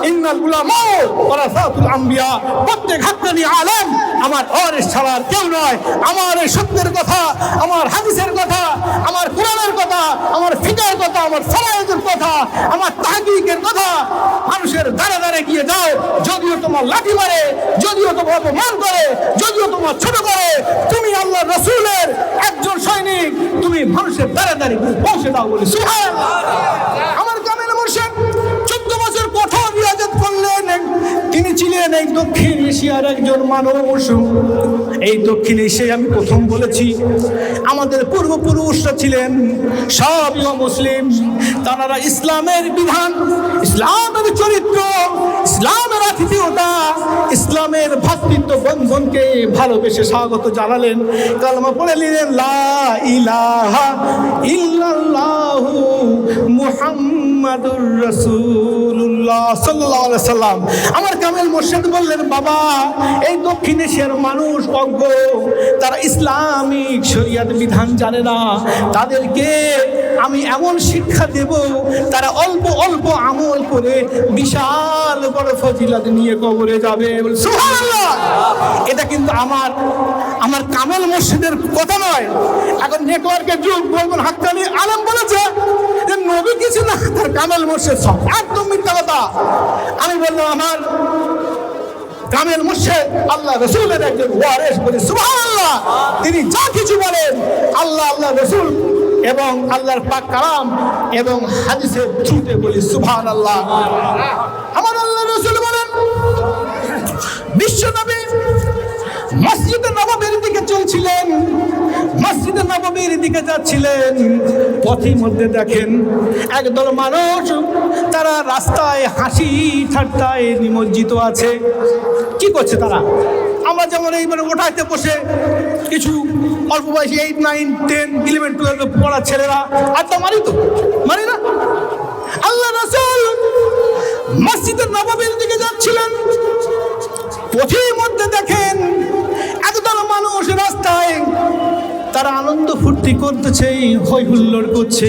ইন্নাল উলামা ওয়ারাসাতুল আম্বিয়া, প্রত্যেক হাক্কানি আলেম আমার ওয়ারিস ছাড়া আর কেউ নয়। আমার এই সত্যের কথা, আমার হাদিসের কথা, আমার কোরআনের কথা, আমার ফিকহের কথা, আমার ফরায়েদের কথা, আমার তাহকিকের কথা মানুষের দ্বারে দ্বারে গিয়ে যাও। যদিও তোমার লাঠি মারে, যদিও তোমার অপমান করে, যদিও তোমার ছোট করে, তুমি আল্লাহ রসুলের একজন সৈনিক, তুমি মানুষের দ্বারে দ্বারে পৌঁছে দাও বলে সুবহানাল্লাহ। আমার কামেল মুর্শিদ 14 বছর কঠোর রিয়াজত করলেন, তিনি ছিলেন ছিলেন এই দক্ষিণ এশিয়ার একজন মানুষ। এই দক্ষিণ এশিয়ায় আমি প্রথম বলেছি আমাদের পূর্বপুরুষরা ছিলেন সবই মুসলিম। তারা ইসলামের বিধান, ইসলামের চরিত্র, ইসলামের আতিথেয়তা, ইসলামের ভ্রাতৃত্ব বন্ধনকে ভালোবেসে স্বাগত জানালেন। কালেমা পড়ে নিলেন লা ইলাহা ইল্লাল্লাহু মুহাম্মাদুর রাসূলুল্লাহ সাল্লাল্লাহু আলাইহি সাল্লাম। আমার কামেল মুর্শিদ বললেন, বাবা এই দক্ষিণ এশিয়ার মানুষ অজ্ঞ, তারা ইসলামিক শরিয়ত বিধান জানে না। তাদেরকে আমি এমন শিক্ষা দেব তারা অল্প অল্প আমল করে বিশাল বড় ফজিলত নিয়ে কবরে যাবে। সুবহানাল্লাহ। এটা কিন্তু আমার কামেল মুর্শিদের কথা নয়। এখন নেটওয়ার্কের যুগ, বলবেন হাক্কানি আলেম বলেছে যে নবী কিছু না, তার কামেল মুর্শিদ সব, একদম মিথ্যা কথা। আমি বললাম আমার কামেল মুর্শিদ আল্লাহ রসুলের একজন ওয়ারিস, বলি সুবহানাল্লাহ। তিনি যা কিছু বলেন আল্লাহ, আল্লাহ রসুল এবং আল্লাহর পাক কালাম এবং হাদিসের থ্রুতে বলি সুবহানাল্লাহ। আমার আল্লাহ রসুল বলেন, বিশ্ব নবী মসজিদে নববীর দিকে চলছিলেন, মসজিদে নববীর দিকে যাচ্ছিলেন। পথের মধ্যে দেখেন একদল মানুষ, তারা রাস্তায় হাসি ঠাট্টায় নিমজ্জিত আছে। কি করছে তারা? আমরা যেমন এইবারে ওঠাইতে বসে কিছু অল্প বয়সী 8, 9, 10, 11, 12 পড়া ছেলেরা আড্ডা মারি না। আল্লাহ রাসূল মসজিদে নববীর দিকে যাচ্ছিলেন। পথের মধ্যে দেখেন একদল মানুষ রাস্তায়, তারা আনন্দ ফুর্তি করতেছে, হই হুল্লোড় করছে,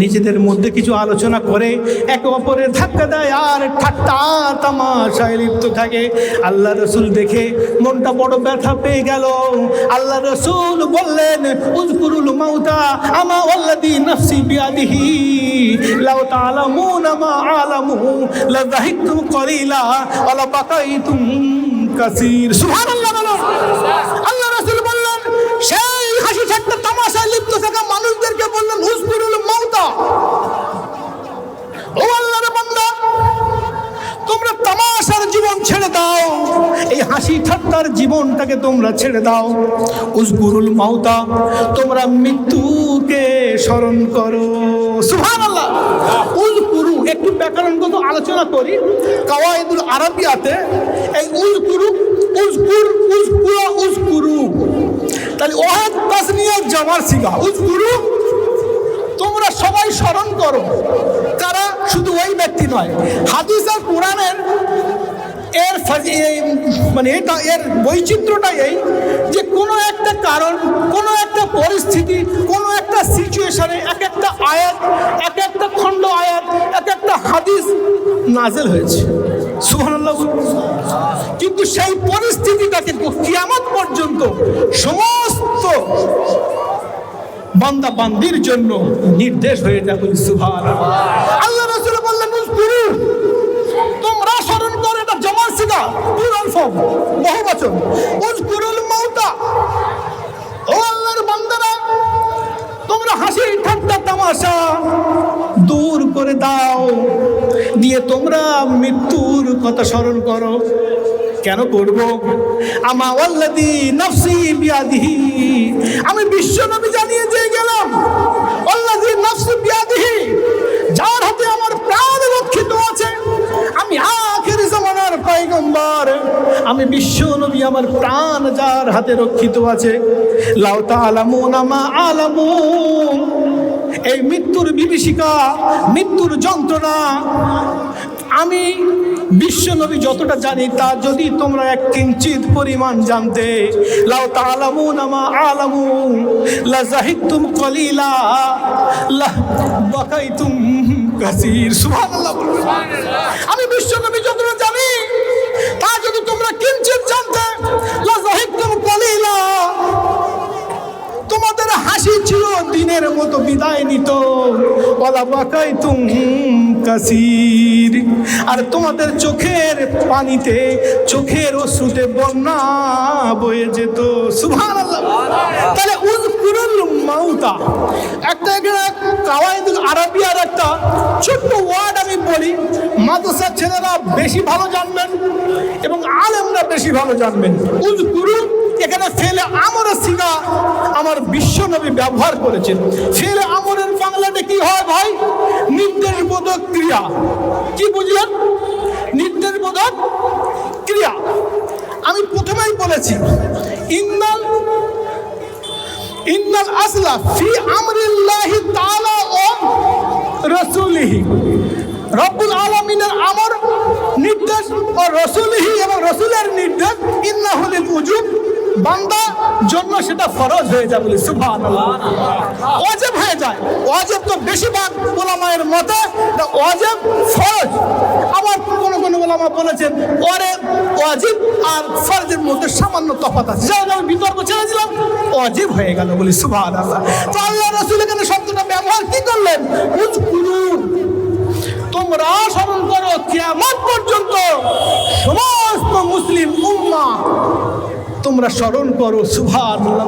নিজেদের মধ্যে কিছু আলোচনা করে একে অপরের ধাক্কা দেয় আর ঠাট্টা তামাশায় লিপ্ত থাকে। আল্লাহ রসুল দেখে মনটা বড় ব্যথা পেয়ে গেল। আল্লাহ রসুল বললেন, উযকুরুল মাউতা আমা ওয়াল্লাযী নাফসি বিয়াদিহি লাউ তা'লামুনা মা আ'লামু লা যাহিকতুম কলিলা ওয়া লা বাকাইতুম কাসীর। সুবহানাল্লাহ। আল্লাহ রাসূল বললেন, সেই হাসি ঠাট্টা তামাশায় লিপ্ত থাকা মানুষদেরকে বললেন, উযকুরুল মাউতা, ও আল্লাহর বান্দা তোমরা তামাশার জীবন ছেড়ে দাও, এই হাসি ঠাট্টার জীবনটাকে তোমরা ছেড়ে দাও। উযকুরুল মাউতা, তোমরা মৃত্যুকে স্মরণ করো। সুবহানাল্লাহ। উযকুরু একটু ব্যাকরণগত আলোচনা করি। কাওয়াইদুল আরাবিয়াতে এই উযকুরু, উযকুর, উযকুরা, উযকুরু, তাহলে ওয়াহিদ তাসনিয়া জামার সিগা। উযকুরু তোমরা সবাই স্মরণ করো। কারা? শুধু ওই ব্যক্তি নয়, হাদিস আর কোরআনের এর বৈচিত্র্যটা এই যে কোনো একটা কারণ, কোনো একটা পরিস্থিতি, কোনো একটা সিচুয়েশনে এক একটা আয়াত, এক একটা খণ্ড আয়াত, এক একটা হাদিস নাযিল হয়েছে। সুবহানাল্লাহ। কিন্তু সেই পরিস্থিতিটাকে কিয়ামত পর্যন্ত সমস্ত বান্দা বান্দির জন্য নির্দেশ হয়ে যাবে। সুবহানাল্লাহ। আল্লাহ রাসূল বললেন, উযকুরু, তোমরা স্মরণ করো। এটা জামার সিগা, প্লুরাল ফর্ম, বহুবচন। উযকুরুল মাউতা, ও আল্লাহর বান্দারা তোমরা হাসি ঠাট্টা তামাশা দূর করে দাও, দিয়ে তোমরা মৃত্যুর কথা স্মরণ করো। কেন করব? আমা ওয়াল্লাযী নাফসি বিয়াদিহি, আমি বিশ্ব নবী জানিয়ে দিয়ে গেলাম, ওয়াল্লাযী নাফসি বিয়াদিহি, যার হাতে আমার প্রাণ রক্ষিত আছে। আমি আখির জামানার পয়গম্বর, আমি বিশ্ব নবী, আমার প্রাণ যার হাতে রক্ষিত আছে। লাউ তা'লামুনা মা আ'লামু, এই মৃত্যুর বিভীষিকা, মৃত্যুর যন্ত্রণা আমি বিশ্ব নবী যতটা জানি তা যদি তোমরা এক কিঞ্চিত পরিমাণ জানতে, লাউ তা'লামুনা মা আ'লামু লা যাহিকতুম কলিলা লা বাকাইতুম কাসীর। সুবহানাল্লাহ। আমি বিশ্ব নবী যতটা জানি তা যদি তোমরা কিঞ্চিত জানতে, লা যাহিকতুম কলিলা, তোমাদের হাসি ছিল দিনের মতো বিদায় নিত, ওয়ালা বাকাইতুম কাসীর, আর তোমাদের চোখের পানিতে, চোখের অশ্রুতে বন্যা বয়ে যেত। সুবহানাল্লাহ। তাহলে উযকুরুল মাউতা, একটা কাওয়াইদুল আরবিয়ার একটা ছোট্ট ওয়ার্ড আমি বলি, মাদ্রাসার ছেলেরা বেশি ভালো জানবেন এবং আলেমরা বেশি ভালো জানবেন। উযকুরু, এখানে ফেলে আমরের সিগা আমার বিশ্বনবী ব্যবহার করেছেন। ফেলে আমরের বাংলাতে কি হয় ভাই? নির্দেশবোধক ক্রিয়া। কি বুঝলেন? নির্দেশবোধক ক্রিয়া। আমি প্রথমেই বলেছি ইন্নাল আসলা ফি আমরিল্লাহি তাআলা ও রাসূলিহি, রব্বুল আলামিনের আমর নির্দেশ ও রাসূলিহি এবং রাসূলের নির্দেশ ইন্নাহু লিল উজুব, বান্দা জন্য সেটা ফরজ হয়ে যায়। বলি সুবহানাল্লাহ। ওয়াজিব হয়ে যায়। ওয়াজিব তো বেশিরভাগ উলামায়ের মতে ওয়াজিব ফরজ। আবার কোন উলামা বলেছেন ওরে ওয়াজিব আর ফরজের মধ্যে সামান্য তফাৎ আছে। যাই আমি বিতর্ক ছেড়ে দিলাম, ওয়াজিব হয়ে গেল। বলি সুবহানাল্লাহ। তো আল্লাহ রাসূল এখানে শব্দটা ব্যবহার কি করলেন? উযকুরু, তোমরা স্মরণ করো কিয়ামত পর্যন্ত সমস্ত মুসলিম উম্মাহ তোমরা স্মরণ করো। সুবহানাল্লাহ।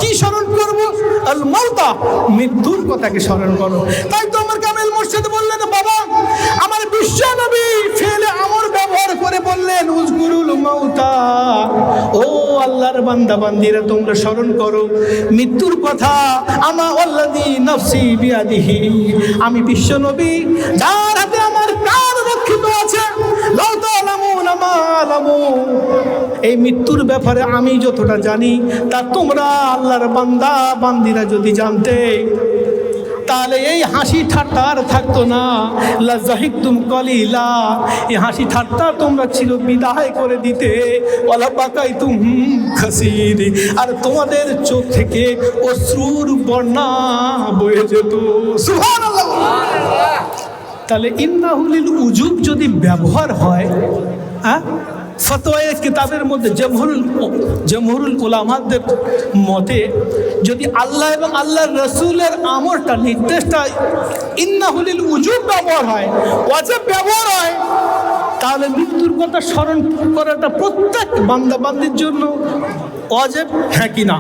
কি স্মরণ করবো? আল মাউতা, মৃত্যুর কথাকে স্মরণ করো। তাই তো আমার কামেল মুর্শিদ বললেন, বাবা আমার বিশ্ব নবী ফেলে আমর ব্যবহার করে বললেন উযকুরুল মাউতা, ও আল্লাহর বান্দা বান্দিরা তোমরা স্মরণ করো মৃত্যুর কথা। আমা আল্লাযী নাফসি বিয়াদিহি, আমি বিশ্ব নবী যার হাতে আমার প্রাণ রক্ষিত আছে। লাউ তা'লামুনা মা আ'লামু, এই মৃত্যুর ব্যাপারে আমি যতটা জানি তা তোমরা আল্লাহর বান্দা বান্দিরা যদি জানতে, তাহলে এই হাসি ঠাট্টা আর থাকতো না। লা যাহিকতুম কলিলা, এই হাসি ঠাট্টা তোমরা ছিল বিদায় করে দিতে। ওয়ালা বাকাইতুম কাসীর, আর তোমাদের চোখ থেকে অশ্রুর বন্যা বয়ে যেত। সুবহানাল্লাহ। তাহলে ইন্নাহু লিল উজুব যদি ব্যবহার হয়, হ্যাঁ, ফতোয়া কিতাবের মধ্যে জমহুরুল উলামাদের মতে যদি আল্লাহ এবং আল্লাহর রাসূলের আমরটা নির্দেশটা ইন্নাহু লিল উজুব ব্যবহার হয়, ওয়াজিব ব্যবহার হয়, তাহলে মৃত্যুর কথা স্মরণ করাটা প্রত্যেক বান্দা বান্দির জন্য ওয়াজিব, হ্যাঁ কি না?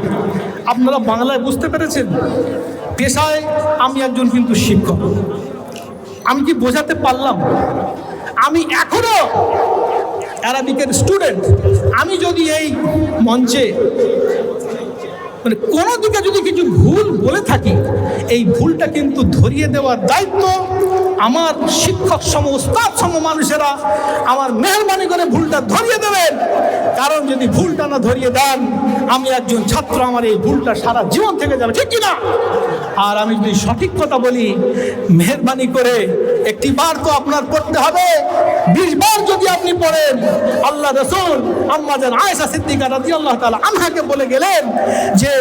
আপনারা বাংলায় বুঝতে পেরেছেন? পেশায় আমি একজন কিন্তু শিক্ষক। আমি কি বোঝাতে পারলাম? আমি এখনো অ্যারাবিকের স্টুডেন্ট। আমি যদি এই মঞ্চে মানে কোনো দিকে যদি কিছু ভুল বলে থাকি, এই ভুলটা কিন্তু ধরিয়ে দেওয়ার দায়িত্ব আমার শিক্ষক সম উস্তাদ সম মানুষেরা আমার মেহরবানি করে ভুলটা ধরিয়ে দেবেন। কারণ যদি ভুলটা না ধরিয়ে দেন, আমি একজন ছাত্র, আমার এই ভুলটা সারা জীবন থেকে যাবে, ঠিক কিনা? আর আমি যদি সঠিক কথা বলি, মেহরবানি করে একটি বার তো আপনার পড়তে হবে, 20 বার যদি আপনি পড়েন। আল্লাহ রাসূল আম্মা জান আয়েশা সিদ্দিকা রাদিয়াল্লাহু তাআলা আনহাকে বলে গেলেন যে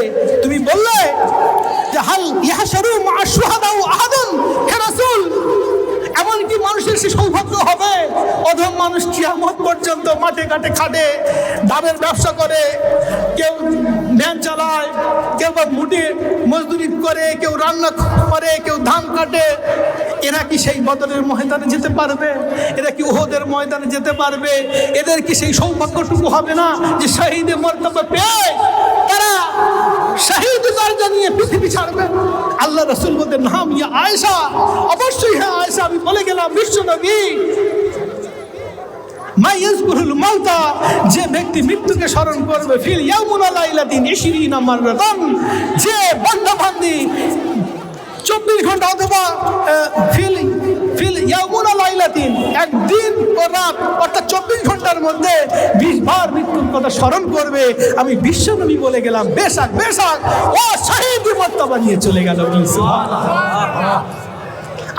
তুমি বললে যে হাল ইয়াহশারু মা শুহাদা আহাদুন, হে রাসূল এমনকি মানুষের সে সৌভাগ্য হবে, অধম মানুষ কিয়ামত পর্যন্ত মাঠে ঘাটে খাটে, ডাবের ব্যবসা করে, কেউ ভ্যান চালায়, কেউ বা মুটে মজদুরি করে, কেউ রান্না করে, কেউ ধান কাটে, এরা কি সেই বদরের ময়দানে যেতে পারবে? এরা কি উহুদের ময়দানে যেতে পারবে? এদের কি সেই সৌভাগ্যটুকু হবে না যে শহীদে মর্তবা পেয়ে তারা শহীদ দরজা নিয়ে পৃথিবী ছাড়বে? আল্লাহ রাসূল বলতেন, নাম ইয়া আয়েশা, অবশ্যই হ্যাঁ আয়েশা, আমি বলে গেলাম বিশ্ব নবী মা ইয়াজকুরুল মাউতা, যে ব্যক্তি মৃত্যুকে স্মরণ করবে ফিল ইয়াউমুন লাইলাতিন 20 মাররাতান, যে বান্দা বান্দি 24 ঘন্টা অথবা ফিল ইয়াউমুন লাইলাতিন, একদিন ও রাত অর্থাৎ 24 ঘন্টার মধ্যে 20 বার মৃত্যুর কথা স্মরণ করবে, আমি বিশ্ব নবী বলে গেলাম বেশাক বেশাক ও শহীদ মর্তবা নিয়ে চলে গেল। সুবহানাল্লাহ।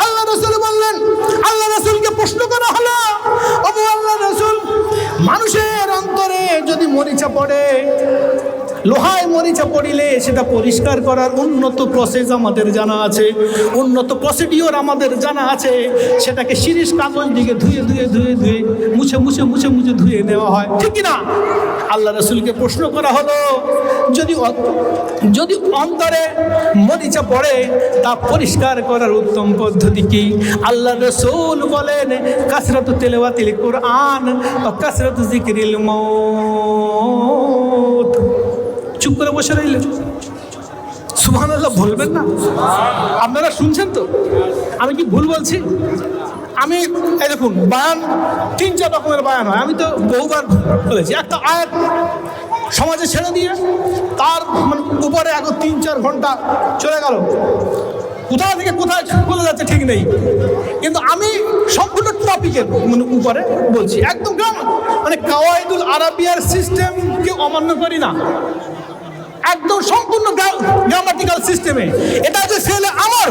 আল্লাহ রাসূল বললেন, আল্লাহ রাসূলকে প্রশ্ন করা হলো, ওগো আল্লাহ রাসূল, মানুষের অন্তরে যদি মরিচা পড়ে, লোহায় মরিচা পড়িলে সেটা পরিষ্কার করার উন্নত প্রসেস আমাদের জানা আছে, উন্নত প্রসিডিওর আমাদের জানা আছে। সেটাকে শিরিষ কাগজ দিকে ধুয়ে ধুয়ে ধুয়ে ধুয়ে মুছে মুছে মুছে মুছে ধুয়ে নেওয়া হয়, ঠিক কিনা? আল্লাহ রাসূলকে প্রশ্ন করা হলো, যদি অন্তরে মরিচা পড়ে তা পরিষ্কার করার উত্তম পদ্ধতি কি? আল্লাহ রাসূল বলেন, কাসরাতু তিলাওয়াতিল কুরআন ও কাসরাতু যিকরিল মউত। চুপ করে বসে রইলেন। সুবহানাল্লাহ বলবেন না? আপনারা শুনছেন তো? আমি কি ভুল বলছি? আমি এই দেখুন, বায়ান 3-4 রকমের বায়ান হয়, আমি তো বহুবার বলেছি। একটা আয়াত সমাজে ছেড়ে দিয়ে তার মানে উপরে এখন 3-4 ঘন্টা চলে গেল, কোথা থেকে কোথায় চলে যাচ্ছে ঠিক নেই, কিন্তু আমি সম্পূর্ণ টপিকের মানে উপরে বলছি, একদম মানে কাওয়াইদুল আরাবিয়ার সিস্টেমকে অমান্য করি না, একদম সম্পূর্ণ গ্রামাটিক্যাল সিস্টেমে। এটা যে ছেলে আমার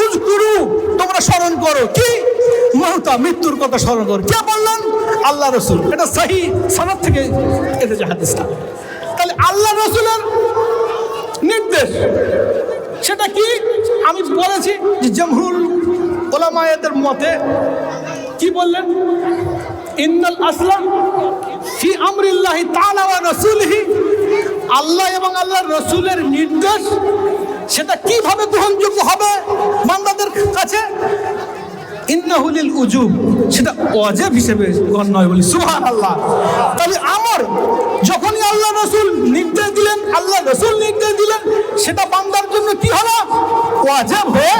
উজকুরু, তোমরা স্মরণ করো কি মহতা, মৃত্যুর কথা স্মরণ করো। কে বললেন? আল্লাহ রসুল। এটা সহি সনদ থেকে এসেছে হাদিসটা। তাহলে আল্লাহ রসুলের নির্দেশ সেটা কি? আমি বলেছি যে জমহুরুল উলামায়েদের মতে কি বললেন? ইন্নাল আসলাম ফি আমরিল্লাহি তাআলা ওয়া রাসূলিহি, আল্লাহ এবং আল্লাহর রসুলের নির্দেশ সেটা কিভাবে গ্রহণযোগ্য হবে বান্দাদের কাছে? ইন্নাহু লিল উজুব, সেটা ওয়াজিব হিসেবে গণ্য হয় বলি সুবহানাল্লাহ। তাহলে আমার যখনই আল্লাহ রসুল নির্দেশ দিলেন, আল্লাহ রসুল নির্দেশ দিলেন, সেটা বান্দার জন্য কি হলো? ওয়াজিব হয়ে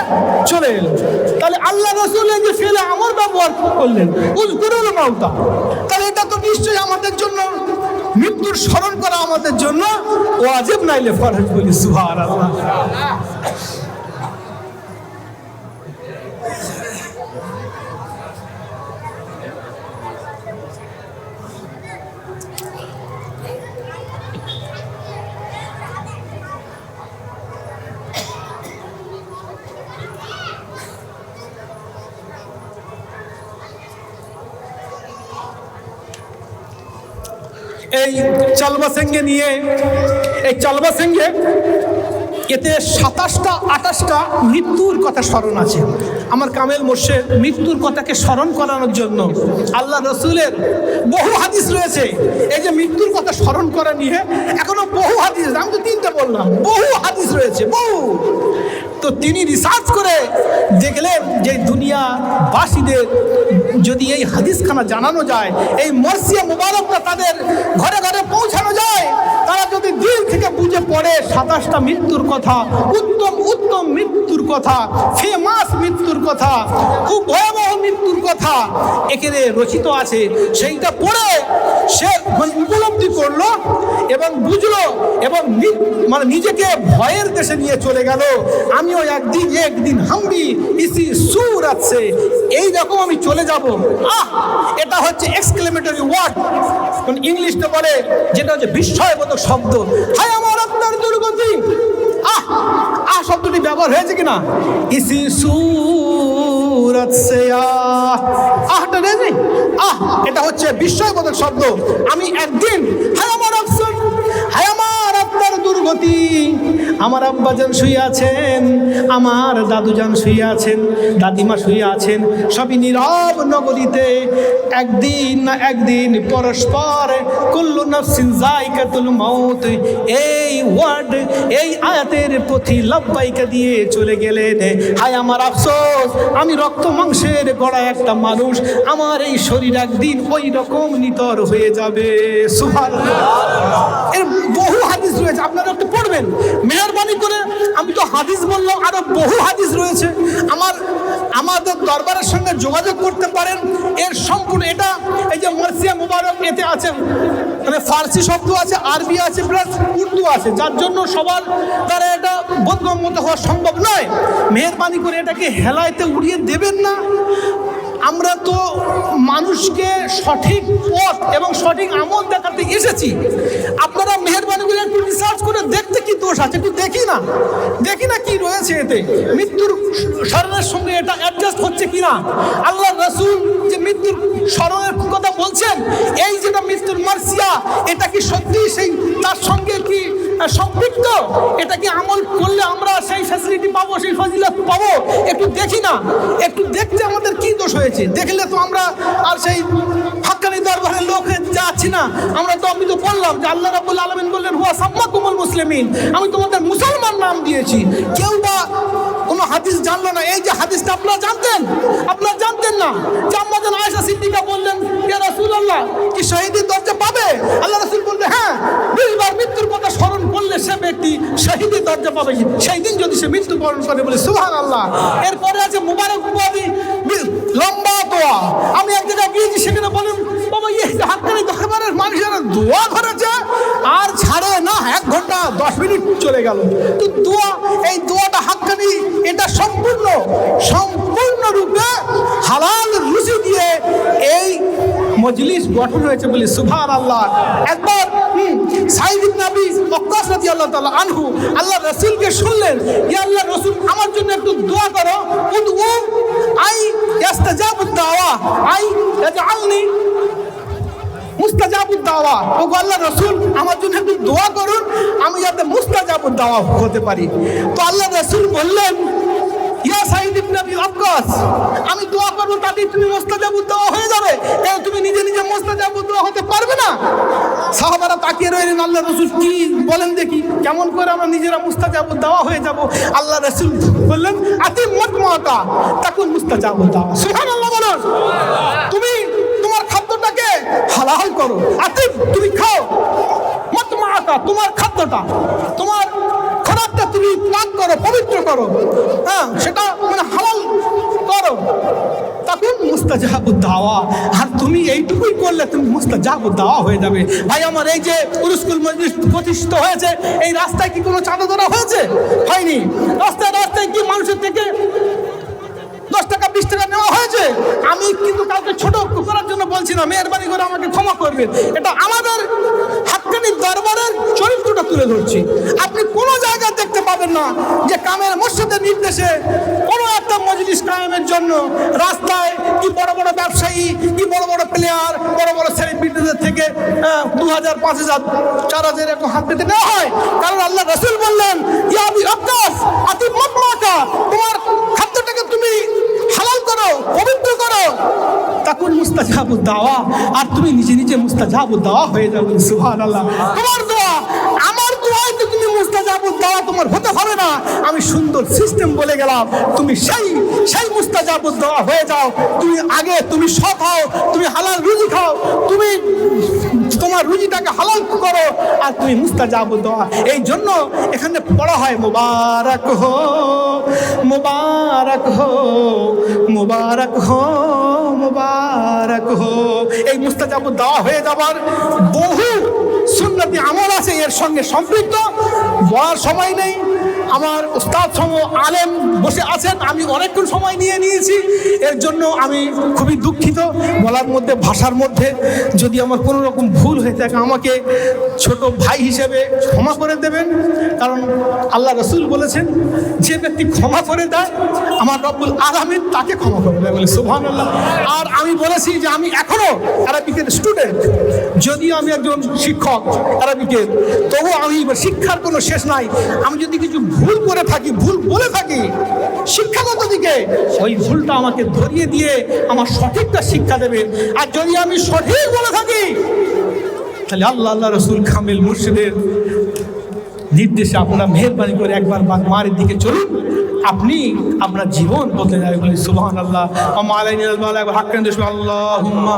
চলে এলো। তাহলে আল্লাহ রসুল যে ফেলে আমর ব্যবহার করলেন উযকুরুল মাউতা, তাহলে এটা তো নিশ্চয়ই আমাদের জন্য মৃত্যুর স্মরণ করা আমাদের জন্য ওয়াজিব নাইলে ফরজ বলি সুবহানাল্লাহ। এই চালবাসেঙ্গে নিয়ে, এই চালবাসেঙ্গে এতে 27টা-28টা মৃত্যুর কথা স্মরণ আছে। আমার কামেল মোর্শেদ মৃত্যুর কথাকে স্মরণ করানোর জন্য আল্লাহ রসুলের বহু হাদিস রয়েছে। এই যে মৃত্যুর কথা স্মরণ করা নিয়ে এখনো বহু হাদিস, আমি তো 3টা বললাম, বহু হাদিস রয়েছে, বহু। তো তিনি রিসার্চ করে দেখলেন যে দুনিয়াবাসীদের যদি এই হাদিসখানা জানানো যায়, এই মরসিয়া মুবারকটা তাদের ঘরে ঘরে পৌঁছানো যায়, তারা যদি দিল থেকে বুঝে পড়ে 27টা মৃত্যুর কথা, উত্তম উত্তম মৃত্যুর কথা, ফেমাস মৃত্যুর কথা, খুব ভয়াবহ মৃত্যুর কথা এখানে রচিত আছে, সেইটা পড়ে সে মানে উপলব্ধি করলো এবং বুঝলো এবং মানে নিজেকে ভয়ের দেশে নিয়ে চলে গেল। আমিও একদিন হামবি ইসি সুরাত সে, এই রকম আমি চলে যাব। এটা হচ্ছে এক্সক্লেমেটরি ওয়ার্ড, মানে ইংলিশটা বলে, যেটা হচ্ছে বিস্ময়বোধক শব্দ। হায় আমার আপনার দুর্গতি, শব্দটি ব্যবহার হয়েছে কিনা? ইসি সুরাত সে, আহটা নেই, এটা হচ্ছে বিস্ময়বোধক শব্দ। আমি একদিন, হায় আমার আফসোস, হায় আমার আপনার দুর্গতি, আমার আব্বাজান শুয়ে আছেন, আমার দাদুজান শুয়ে আছেন, দাদিমা শুয়ে আছেন, সবই নীরব নগরীতে। একদিন না একদিন পরস্পর কুল্লু নাফসিন যায়কাতুল মাউত, এই ওয়ার্ড, এই আয়াতের প্রতি লাব্বাইকা দিয়ে চলে গেলেন। হায় আমার আফসোস, আমি রক্ত মাংসের গড়া একটা মানুষ, আমার এই শরীর একদিন ওই রকম নিতর হয়ে যাবে। সুবহানাল্লাহ। এর বহু হাদিস রয়েছে, আপনারা একটু পড়বেন মেহরবানি করে। আমি তো হাদিস বললাম, আরো বহু হাদিস রয়েছে। আমাদের দরবারের সঙ্গে যোগাযোগ করতে পারেন। এর সম্পূর্ণ এটা, এই যে মরসিয়া মুবারক, এতে আছে মানে ফার্সি শব্দ আছে, আরবি আছে, প্লাস উর্দু আছে, যার জন্য সবার দ্বারা এটা বোধগম্য হওয়া সম্ভব নয়। মেহরবানি করে এটাকে হেলাইতে উড়িয়ে দেবেন না। আমরা তো মানুষকে সঠিক পথ এবং সঠিক আমল দেখাতে এসেছি। আপনারা মেহরবানি করে একটু রিসার্চ করে দেখতে কি দোষ আছে, একটু দেখি না কি রয়েছে এতে, মৃত্যুর স্মরণের সঙ্গে এটা অ্যাডজাস্ট হচ্ছে কিনা। আল্লাহ রসুল যে মৃত্যুর স্মরণের কথা বলছেন, এই যেটা মৃত্যুর মার্সিয়া, এটা কি সত্যি সেই তার সঙ্গে কি সম্পৃক্ত? এটা কি আমল করলে আমরা সেই ফ্যাসিলিটি পাবো, সেই ফজিলত পাবো? একটু দেখি না, একটু দেখতে আমাদের কি দোষ হয়েছে। দেখলে তো আমরা আর সেই হাক্কানি দরবার দরবারের লোক হয়ে যাচ্ছি না। আমি তো বললাম যে আল্লাহ রাব্বুল আলামিন বললেন হুয়া সাম্মাকুমুল মুসলিমিন, আমি তোমাদের মুসলমান নাম দিয়েছি। কেউ বা কোনো হাদিস জানলো না। এই যে হাদিসটা আপনারা জানতেন না যে আম্মা জান আয়েশা সিদ্দিকা বললেন, ইয়া রাসূলুল্লাহ, কি শহীদের দরজা পাবে? আল্লাহ রাসূল বললেন, হ্যাঁ, 20 বার মৃত্যুর কথা স্মরণ করলে সে ব্যক্তি শহীদের দরজা পাবে সেই দিন যদি সে মৃত্যুবরণ করে। বলে সুবহানাল্লাহ। এরপরে আছে মুবারকবাদী লম্বা দোয়া। আমি এক জায়গায় গিয়েছি, সেখানে বলেন বাবা হাক্কানি দরবারের মানুষেরা দোয়া ধরেছে আর ছাড়ে না, 1 ঘন্টা 10 মিনিট চলে গেল। তো এই দোয়াটা হাক্কানি এটা সম্পূর্ণরূপে হালাল রুজি দিয়ে এই মজলিস গঠন হয়েছে বলে সুবহানাল্লাহ। একবার সাঈদ ইবনে আবি ওয়াক্কাস রাদিয়াল্লাহু তাআলা আনহু আল্লাহ রাসূলকে শুনলেন, ইয়া আল্লাহ রাসূল, আমার জন্য একটু দোয়া করো। উদউ আই ইস্তাজাবুদ দাওয়া আই ইয়াজআলনি মুস্তাজাবুদ দাওয়া। ও আল্লাহ রাসূল, আমার জন্য একটু দোয়া করুন, আমি যাতে মুস্তাজাবুদ দাওয়া হতে পারি। তো আল্লাহ রাসূল বললেন, ইয়া সাঈদ ইবনে আবি ওয়াক্কাস, আমি দোয়া করব তাতে তুমি মুস্তাজাবুদ দাওয়া হয়ে যাবে, কেন তুমি নিজে মুস্তাজাবুদ দাওয়া হতে পারবে না? সাহাবারা তাকিয়ে রইলেন, আল্লাহ রাসূল কি বলেন দেখি, কেমন করে আমরা নিজেরা মুস্তাজাবুদ দাওয়া হয়ে যাব? আল্লাহ রাসূল বললেন, আতিম মাতমাতা তাকুন মুস্তাজাবুদ দাওয়া। সুবহানাল্লাহ বলুন। তুমি তোমার খাদ্যটাকে হালাল করো, আতিম তুমি খাও, মাতমাতা তোমার খাদ্যটা, তোমার খোরাকটা তুমি পাক করো, পবিত্র করো, হ্যাঁ, সেটা মানে হালাল করো, তখন মুস্তাজাবুদ দাওয়া। আর তুমি এইটুকুই করলে তুমি মুস্তাজাবুদ দাওয়া হয়ে যাবে। ভাই আমার, এই যে উরুসকুল মজলিস প্রতিষ্ঠিত হয়েছে, এই রাস্তায় কি কোনো চাঁদা ধরা হয়েছে? হয়নি। রাস্তায় কি মানুষের থেকে 10 টাকা 20 টাকা নেওয়া হয়েছে? আমি কিন্তু কাউকে ছোট করার জন্য বলছি না, মেহরবানি করে আমাকে ক্ষমা করবেন। এটা আমাদের হাক্কানি দরবারের চরিত্রটা তুলে ধরছি। আপনি কোনো জায়গায় দেখতে পাবেন না যে কামের মসজিদের নির্দেশে কোনো একটা মজলিস কায়েমের জন্য রাস্তায় কি বড় বড় ব্যবসায়ী, কি বড় বড় প্লেয়ার, বড় বড় সেলিব্রিটিদের থেকে 2000 5000 4000 এরকম হাত পেতে নেওয়া হয়। কারণ আল্লাহ রাসূল বললেন, ইয়া আবি ওয়াক্কাস আতিম মাতমাতা, তোমার খাদ্যটাকে তুমি হালাল করো, পবিত্র করো, তাকুন মুস্তাজাবুদ দাওয়া। আর তুমি নিজে মুস্তাজাবুদ দাওয়া হয়ে যাবে। সুবহানাল্লাহ। তোমার দোয়া আমার দোয়ায় তো তুমি মুস্তাজাবুদ দাওয়া তোমার হতে হবে না। আমি সুন্দর সিস্টেম বলে গেলাম, তুমি সেই মুস্তাজাবুদ দাওয়া হয়ে যাও। তুমি সৎ হও, তুমি হালাল রুজি খাও, তুমি তোমার রুজিটাকে হালাল করো, আর তুমি মুস্তাজাবুদ দাওয়া। এই জন্য এখানে পড়া হয় মুবারক হো, মুবারক হো, মুবারক হো, মুবারক হো। এই মুস্তাজাবুদ দাওয়া হয়ে যাবার বহু সুন্নতি আমল আছে এর সঙ্গে সম্পৃক্ত, বলার সময় নেই। আমার উস্তাদ সম আলেম বসে আছেন, আমি অনেকক্ষণ সময় নিয়েছি, এর জন্য আমি খুবই দুঃখিত। বলার মধ্যে, ভাষার মধ্যে যদি আমার কোনো রকম ভুল হয়ে থাকে আমাকে ছোট ভাই হিসেবে ক্ষমা করে দেবেন। কারণ আল্লাহ রাসূল বলেছেন, যে ব্যক্তি ক্ষমা করে দেয় আমার রব্বুল আলামিন তাকে ক্ষমা করে দেয়। বলে সুবহানাল্লাহ। আর আমি বলেছি যে আমি এখনো আরবিকের স্টুডেন্ট, যদিও আমি একজন শিক্ষক আরবিকের, তবু আমি শিক্ষার কোনো শেষ নাই। আমি যদি কিছু ভুল করে থাকি, ভুল বলে থাকি শিক্ষাগত দিকে, ওই ভুলটা আমাকে ধরিয়ে দিয়ে আমার সঠিকটা শিক্ষা দেবে। আর যদি আমি সঠিক বলে থাকি, তাহলে আল্লাহ রাসূল কামিল মুর্শিদের নির্দেশে আপনারা মেহরবানি করে একবার মারের দিকে চলুন, আপনার জীবন বদলে যাবে। বলি সুবহানাল্লাহ। আল্লাহুম্মা